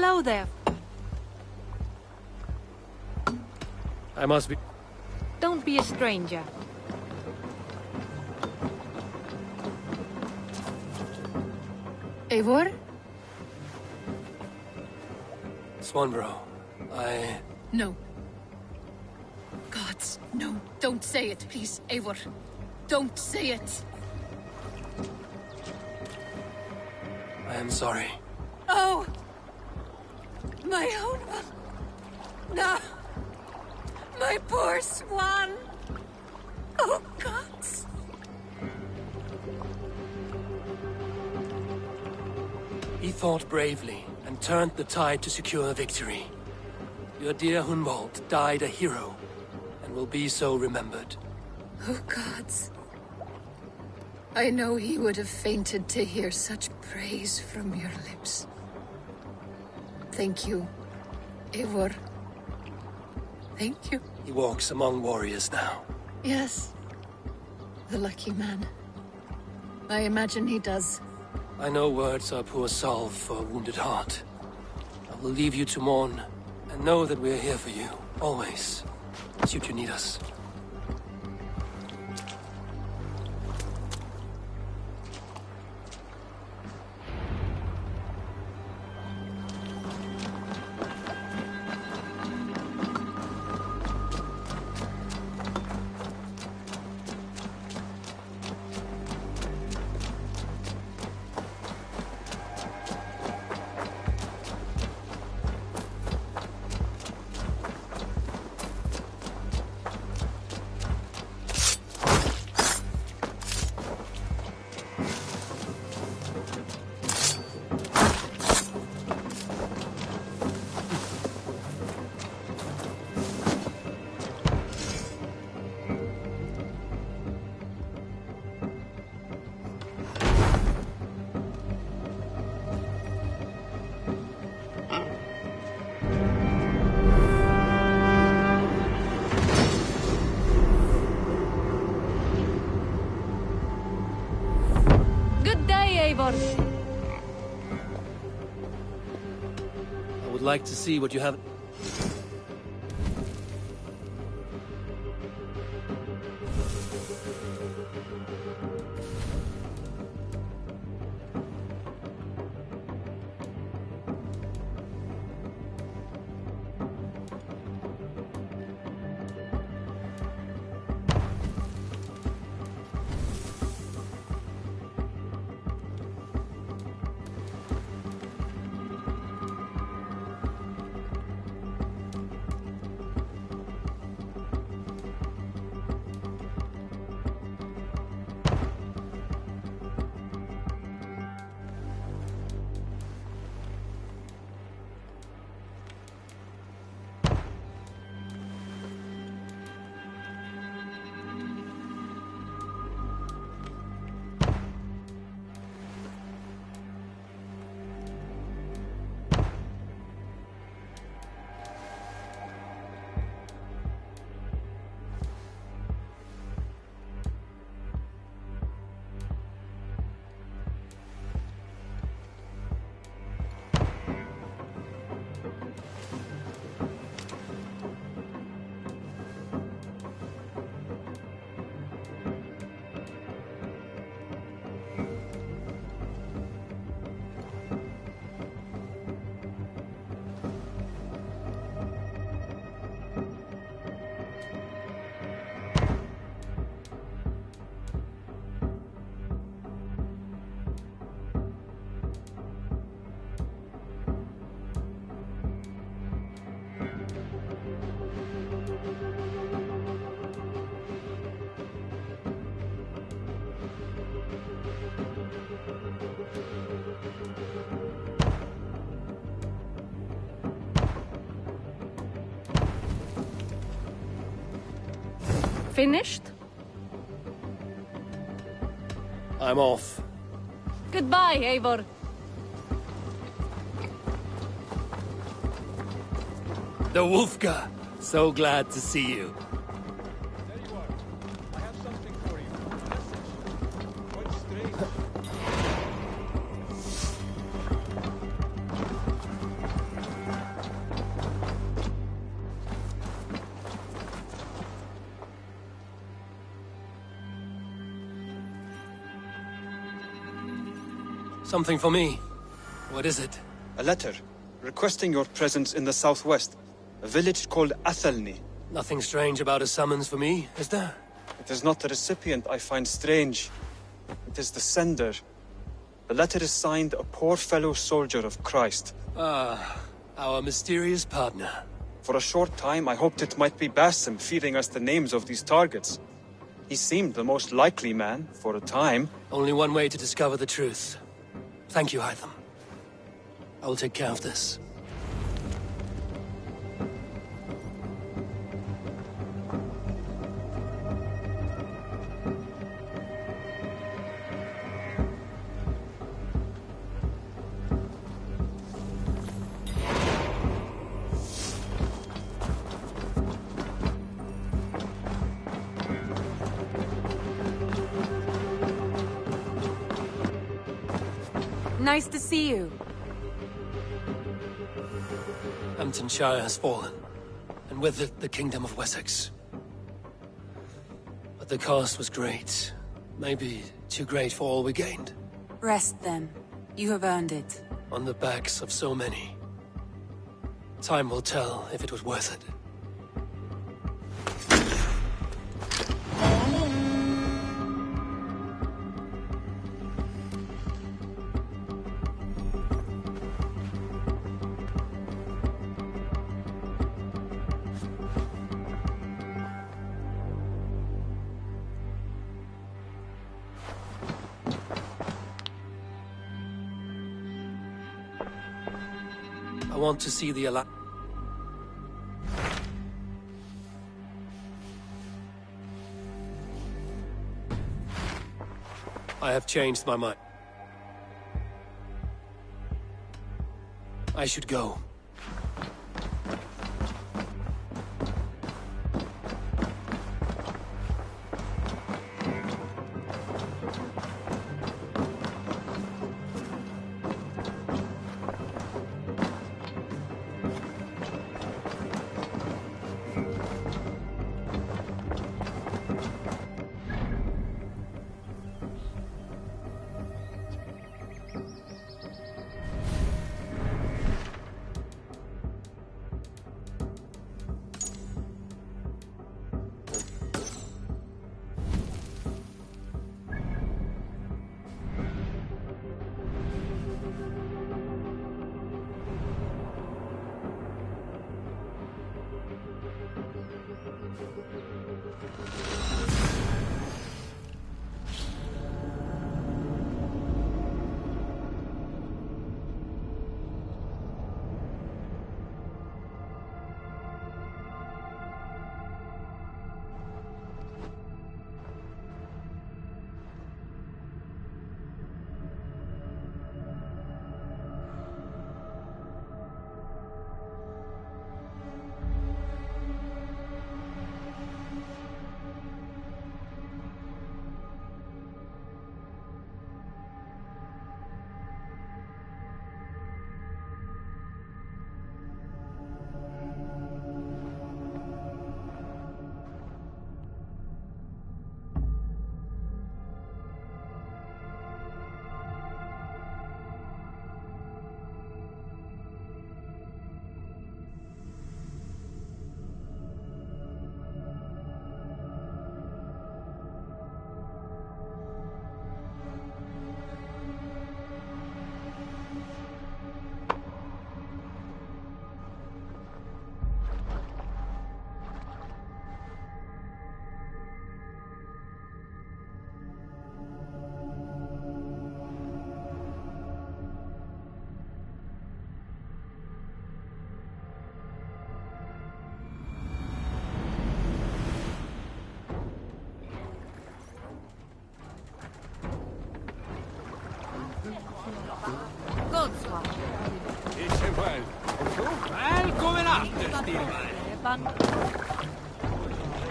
Hello there. I must be... Don't be a stranger. Eivor? Swanborough, No. Gods, no. Don't say it, please, Eivor. Don't say it. I am sorry. Oh! My own one. No! My poor swan! Oh, gods! He fought bravely and turned the tide to secure victory. Your dear Hunwald died a hero and will be so remembered. Oh, gods. I know he would have fainted to hear such praise from your lips. Thank you, Eivor. Thank you. He walks among warriors now. Yes. The lucky man. I imagine he does. I know words are poor salve for a wounded heart. I will leave you to mourn, and know that we are here for you, always, should you need us. Eivor. I would like to see what you have... Finished? I'm off. Goodbye, Eivor. The Wolfka! So glad to see you. Something for me. What is it? A letter requesting your presence in the southwest, a village called Athelney. Nothing strange about a summons for me, is there? It is not the recipient I find strange. It is the sender. The letter is signed a poor fellow soldier of Christ. Ah, our mysterious partner. For a short time, I hoped it might be Basim feeding us the names of these targets. He seemed the most likely man, for a time. Only one way to discover the truth. Thank you, Hytham. I will take care of this. Nice to see you. Hamptonshire has fallen, and with it the Kingdom of Wessex. But the cost was great. Maybe too great for all we gained. Rest then. You have earned it. On the backs of so many. Time will tell if it was worth it. I want to see the I have changed my mind. I should go.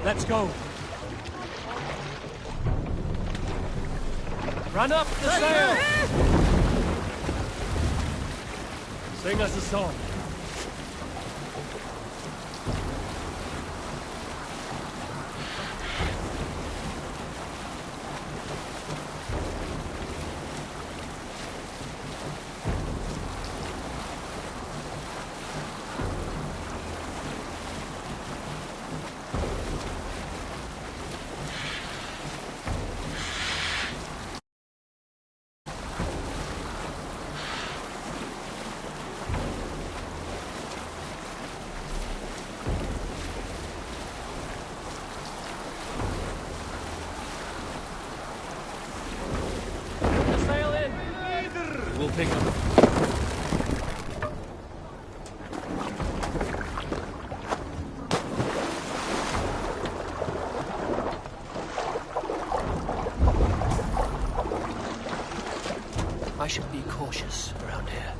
Let's go. Run up the sail. Sing us a song. Take him. I should be cautious around here.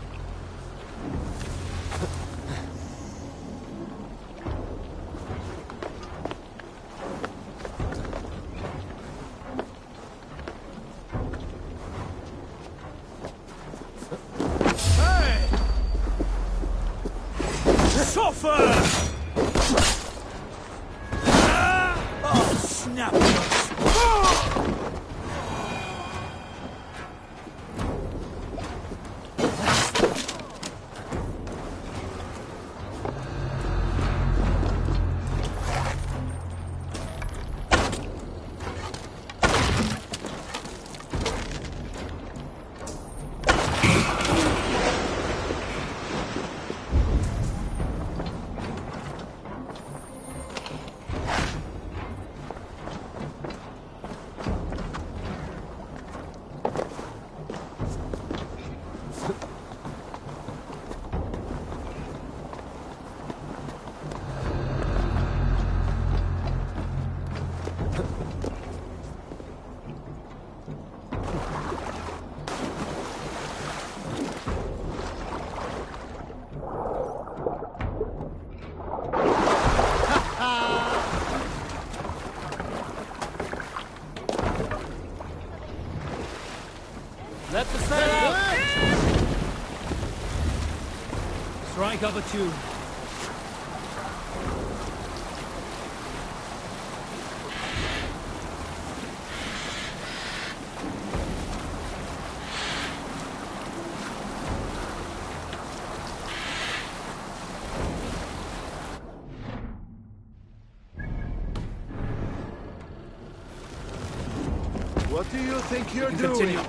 Let the sail out! Strike up a tune. What do you think you're doing? Continue.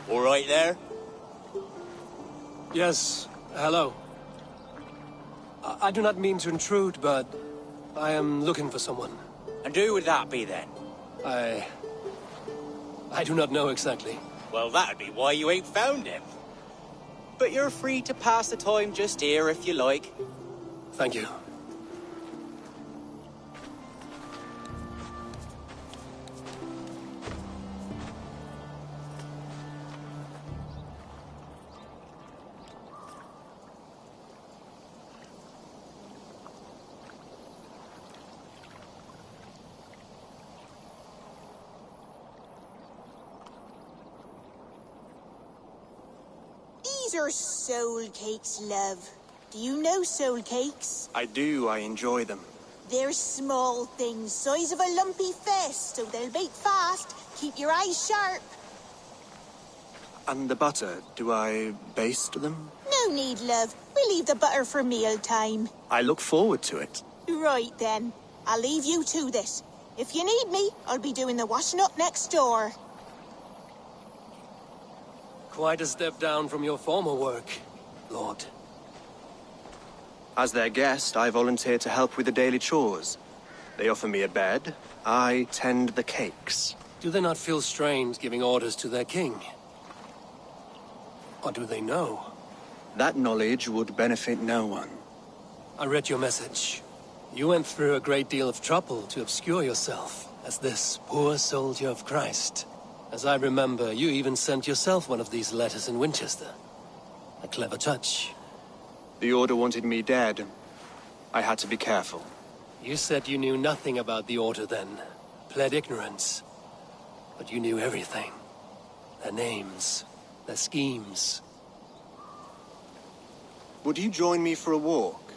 All right there? Yes, hello. I do not mean to intrude, but I am looking for someone. And who would that be then? I do not know exactly. Well, that'd be why you ain't found him. But you're free to pass the time just here if you like. Thank you. These are soul cakes, love. Do you know soul cakes? I do. I enjoy them. They're small things, size of a lumpy fist, so they'll bake fast. Keep your eyes sharp. And the butter, do I baste them? No need, love. We'll leave the butter for mealtime. I look forward to it. Right then. I'll leave you to this. If you need me, I'll be doing the washing up next door. Quite a step down from your former work, Lord. As their guest, I volunteer to help with the daily chores. They offer me a bed. I tend the cakes. Do they not feel strange giving orders to their king? Or do they know? That knowledge would benefit no one. I read your message. You went through a great deal of trouble to obscure yourself as this poor soldier of Christ. As I remember, you even sent yourself one of these letters in Winchester. A clever touch. The Order wanted me dead. I had to be careful. You said you knew nothing about the Order then. Pled ignorance. But you knew everything. Their names, their schemes. Would you join me for a walk?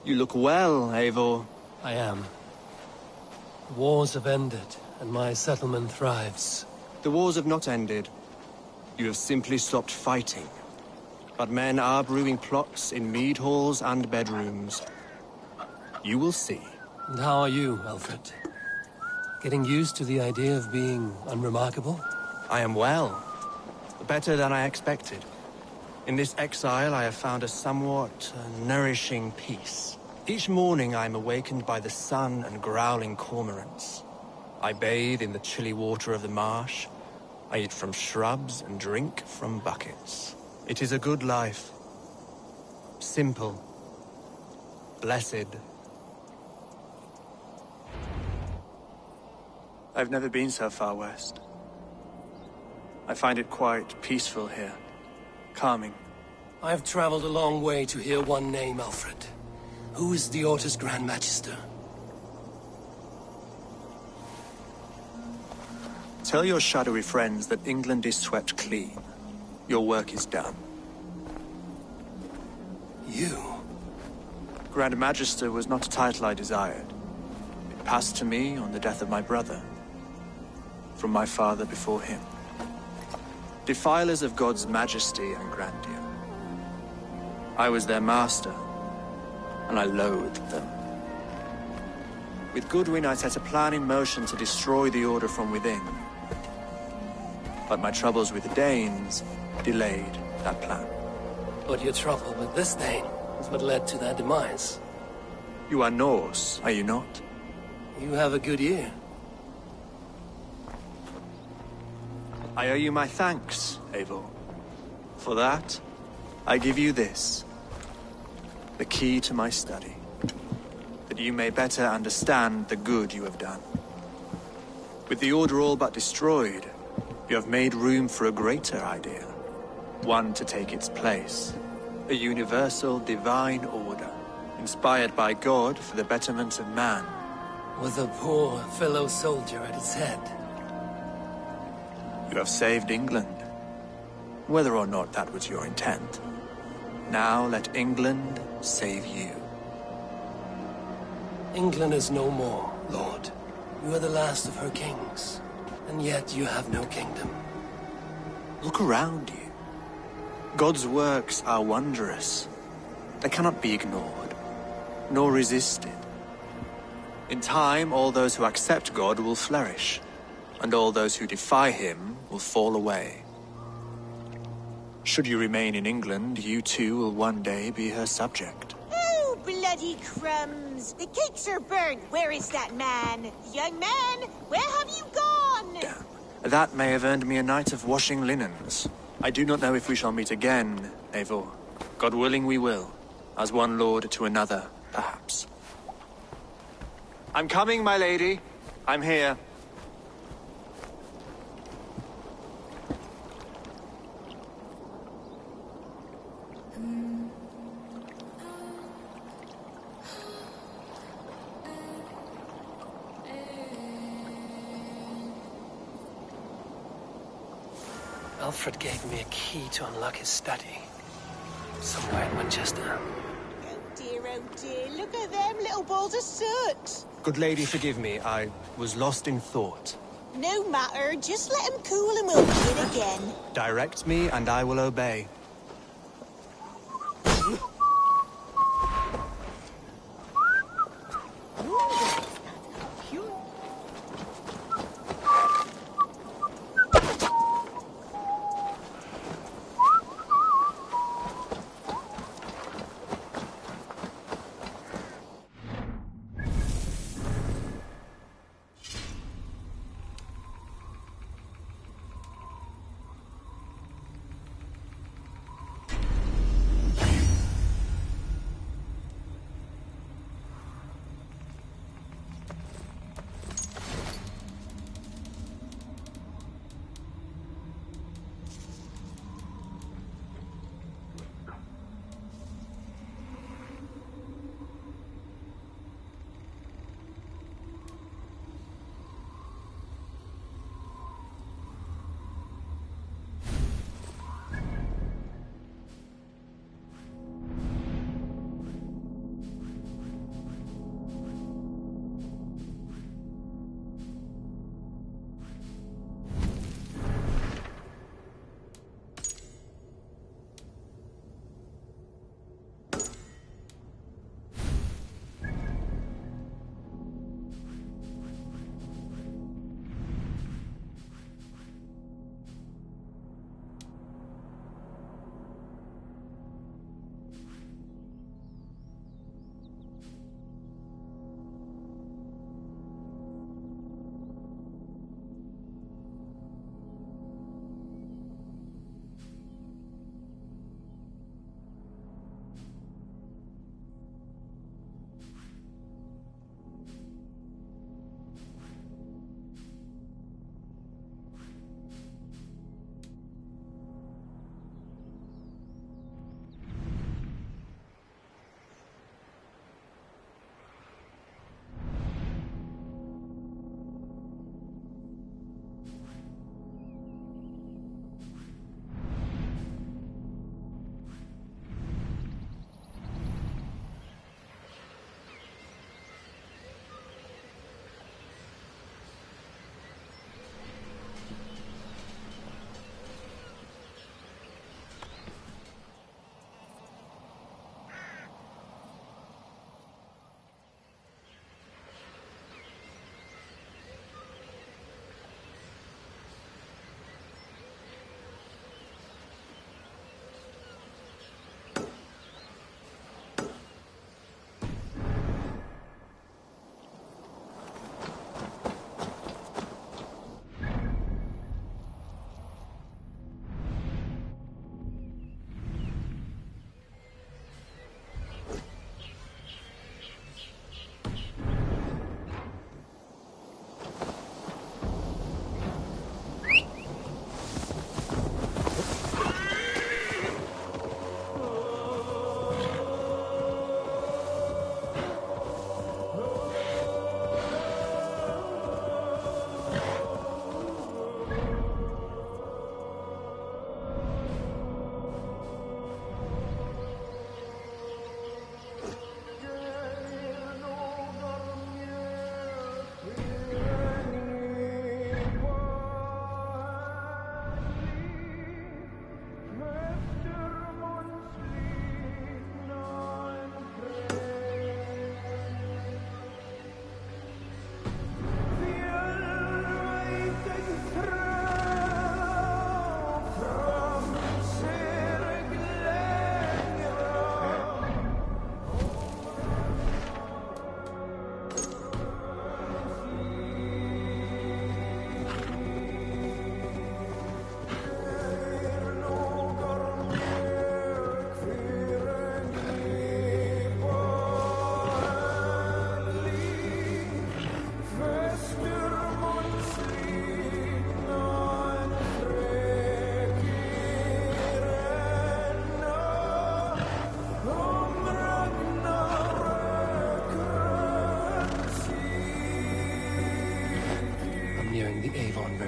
You look well, Eivor. I am. The wars have ended, and my settlement thrives. The wars have not ended. You have simply stopped fighting. But men are brewing plots in mead halls and bedrooms. You will see. And how are you, Alfred? Getting used to the idea of being unremarkable? I am well. Better than I expected. In this exile, I have found a somewhat nourishing peace. Each morning, I am awakened by the sun and growling cormorants. I bathe in the chilly water of the marsh. I eat from shrubs and drink from buckets. It is a good life. Simple. Blessed. I've never been so far west. I find it quite peaceful here. Calming. I've traveled a long way to hear one name, Alfred. Who is the Order's Grand Magister? Tell your shadowy friends that England is swept clean. Your work is done. You? Grand Magister was not a title I desired. It passed to me on the death of my brother. From my father before him. Defilers of God's majesty and grandeur. I was their master, and I loathed them. With Goodwin, I set a plan in motion to destroy the Order from within. But my troubles with the Danes delayed that plan. But your trouble with this Dane is what led to their demise. You are Norse, are you not? You have a good ear. I owe you my thanks, Eivor. For that, I give you this. The key to my study. That you may better understand the good you have done. With the Order all but destroyed, you have made room for a greater idea. One to take its place. A universal divine order, inspired by God for the betterment of man. With a poor fellow soldier at its head. You have saved England, whether or not that was your intent. Now let England save you. England is no more, Lord. You are the last of her kings, and yet you have no kingdom. Look around you. God's works are wondrous. They cannot be ignored, nor resisted. In time, all those who accept God will flourish, and all those who defy him will fall away. Should you remain in England, you too will one day be her subject. Oh, bloody crumbs! The cakes are burned. Where is that man? Young man, where have you gone? That may have earned me a night of washing linens. I do not know if we shall meet again, Eivor. God willing we will. As one lord to another, perhaps. I'm coming, my lady. I'm here. Alfred gave me a key to unlock his study. Somewhere in Winchester. Oh dear, look at them little balls of soot. Good lady, forgive me. I was lost in thought. No matter, just let him cool and we'll begin again. Direct me and I will obey.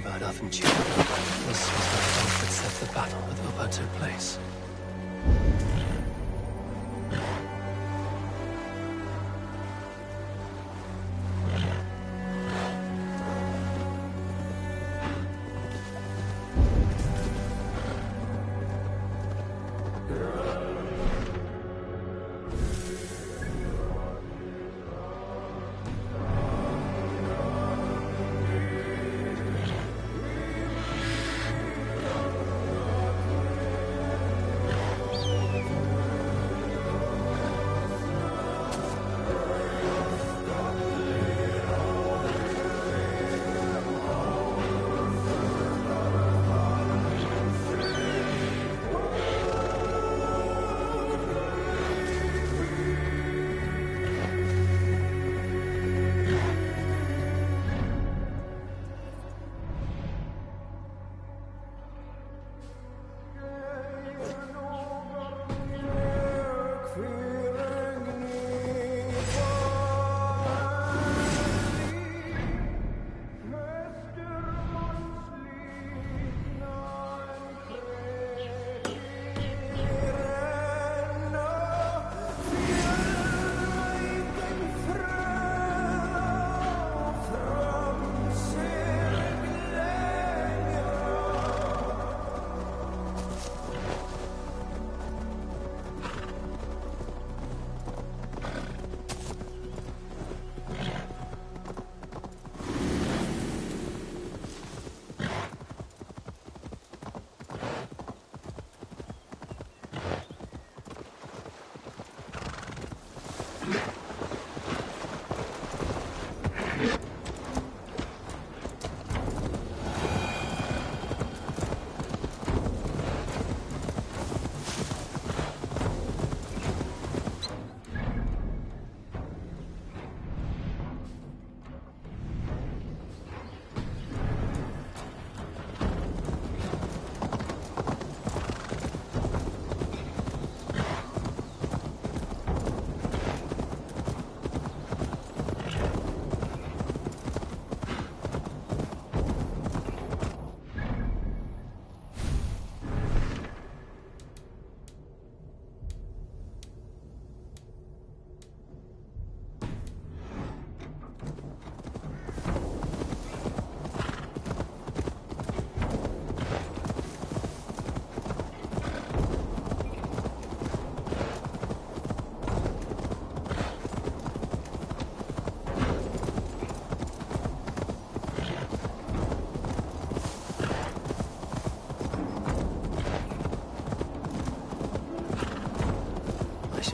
about Aventure. This was the fight that set the battle with Upa took place.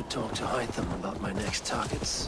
Talk to Hytham about my next targets.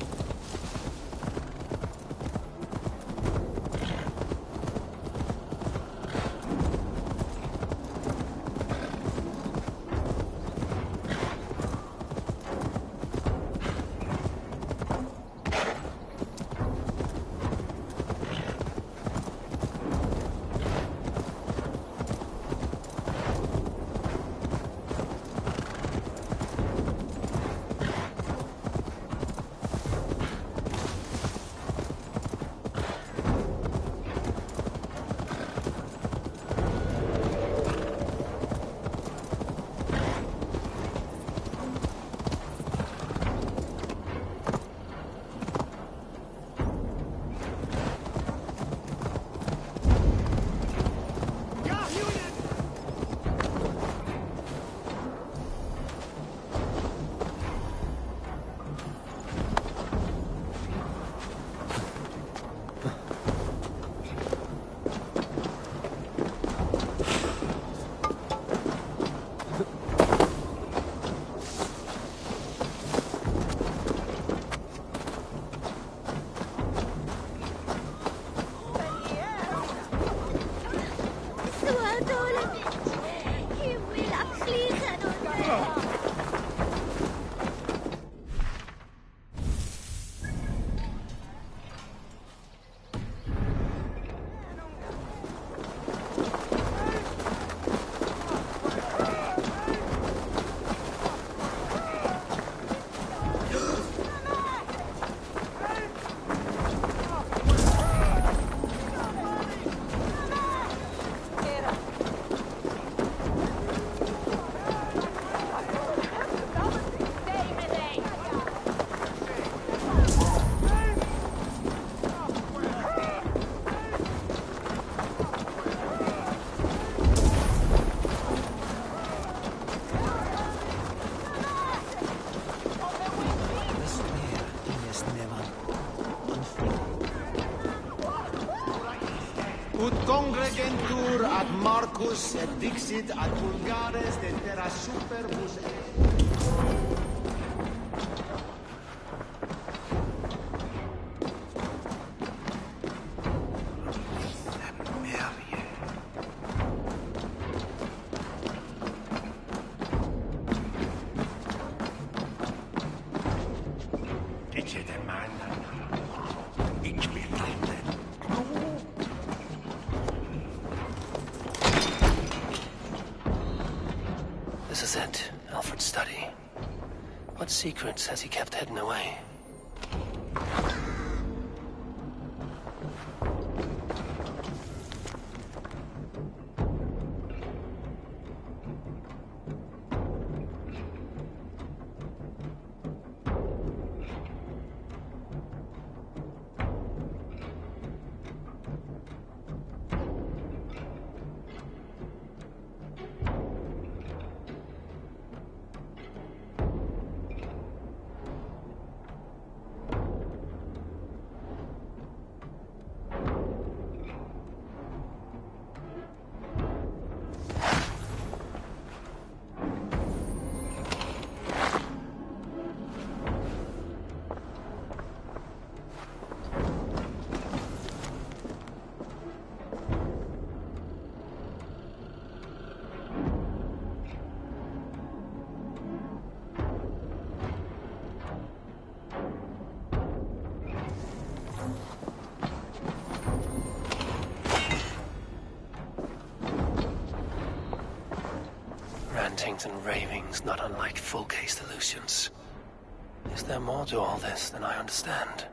Marcus et dixit ad vulgares de terra superbus. This is it, Alfred's study. What secrets has he kept hidden away? Rantings and ravings, not unlike full-cased illusions. Is there more to all this than I understand?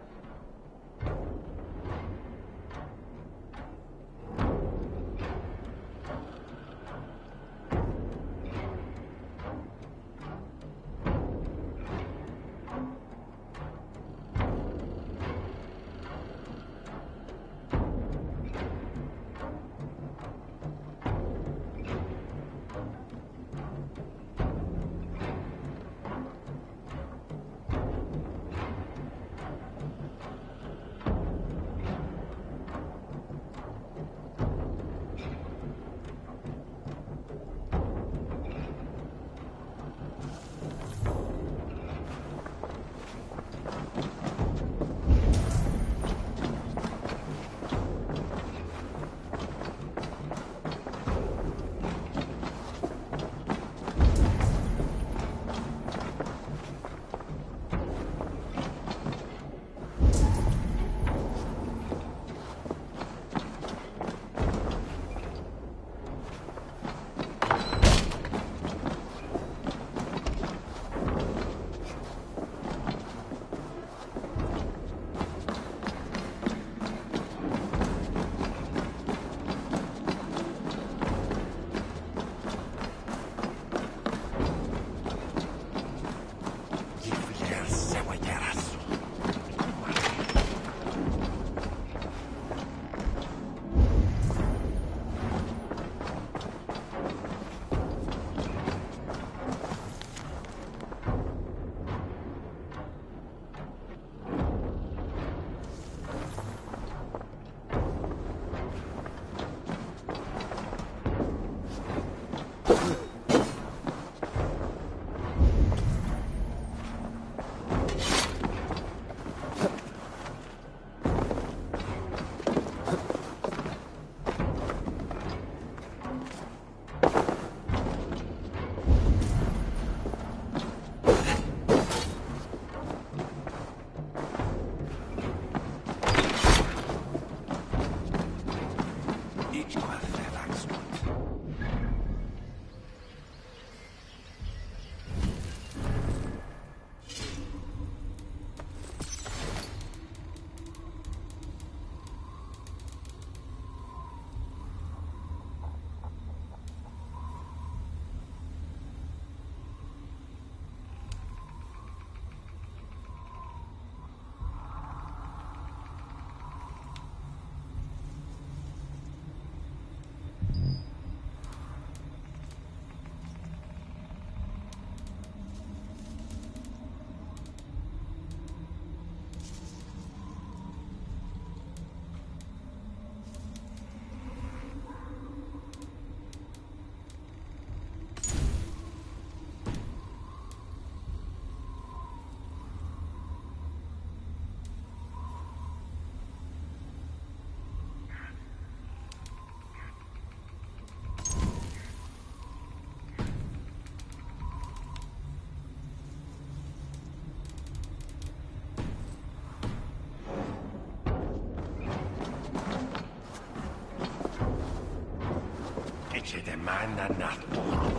Je demande notre